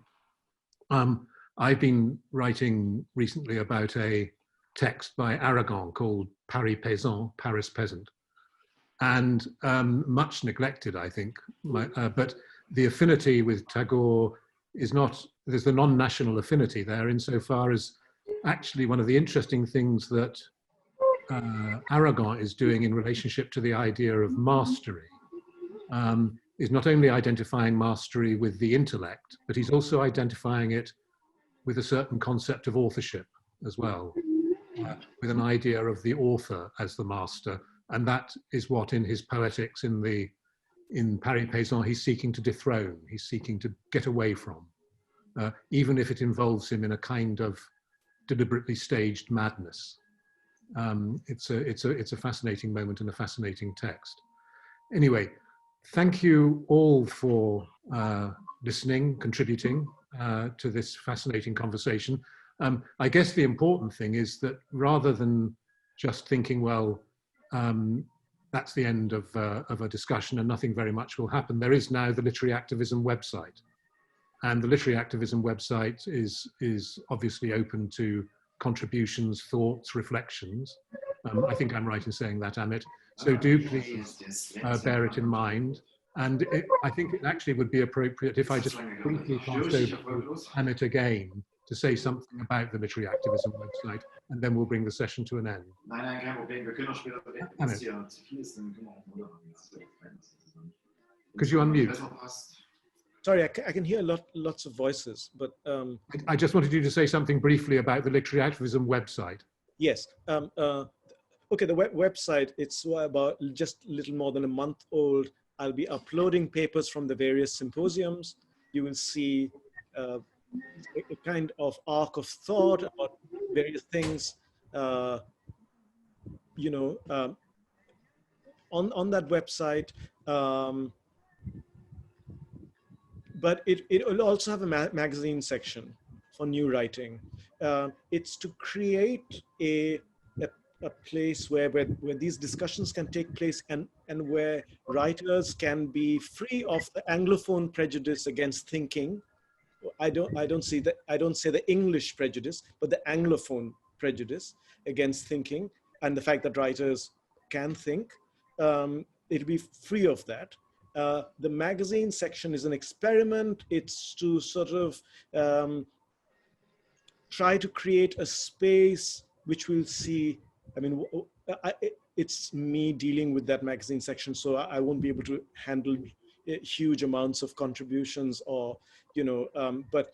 I've been writing recently about a text by Aragon called Paris Paysan, Paris Peasant, and much neglected, I think. But the affinity with Tagore is not, there's the non-national affinity there, insofar as actually one of the interesting things that Aragon is doing in relationship to the idea of mastery is not only identifying mastery with the intellect, but he's also identifying it with a certain concept of authorship as well, with an idea of the author as the master. And that is what in his poetics in Paris Paysan he's seeking to dethrone, he's seeking to get away from, even if it involves him in a kind of deliberately staged madness. It's a fascinating moment and a fascinating text. Anyway, thank you all for listening, contributing to this fascinating conversation. I guess the important thing is that rather than just thinking, well, that's the end of a discussion and nothing very much will happen, there is now the Literary Activism website. And the Literary Activism website is obviously open to contributions, thoughts, reflections. I think I'm right in saying that, Amit. So do please bear it in mind. And I think it actually would be appropriate if I just briefly passed over to Amit again to say something about the Literary Activism website, and then we'll bring the session to an end. Amit, could you unmute? Sorry, I can hear lots of voices, but... I just wanted you to say something briefly about the Literary Activism website. Yes. Okay, the website, it's about just a little more than a month old. I'll be uploading papers from the various symposiums. You will see a kind of arc of thought about various things. You know, on that website. But it will also have a magazine section for new writing. It's to create a place where these discussions can take place, and where writers can be free of the Anglophone prejudice against thinking. I don't say the English prejudice, but the Anglophone prejudice against thinking, and the fact that writers can think. It'll be free of that. The magazine section is an experiment. It's to sort of try to create a space which we'll see. I mean, it's me dealing with that magazine section, so I won't be able to handle huge amounts of contributions, or but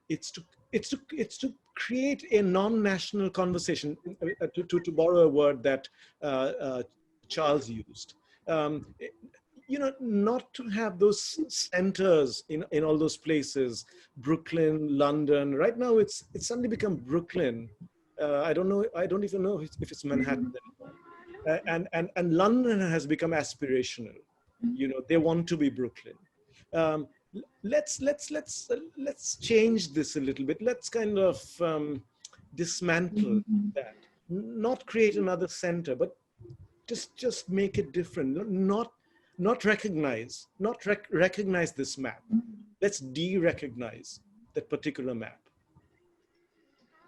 it's to create a non-national conversation, to borrow a word that Charles used. Not to have those centers in all those places, Brooklyn, London. Right now, it's suddenly become Brooklyn. I don't even know if it's Manhattan anymore. And London has become aspirational. They want to be Brooklyn. Let's change this a little bit. Let's kind of dismantle that. Not create another center, but just make it different. Not recognize this map. Let's de-recognize that particular map.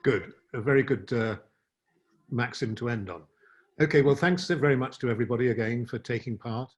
Good, a very good maxim to end on. Okay, well, thanks very much to everybody again for taking part.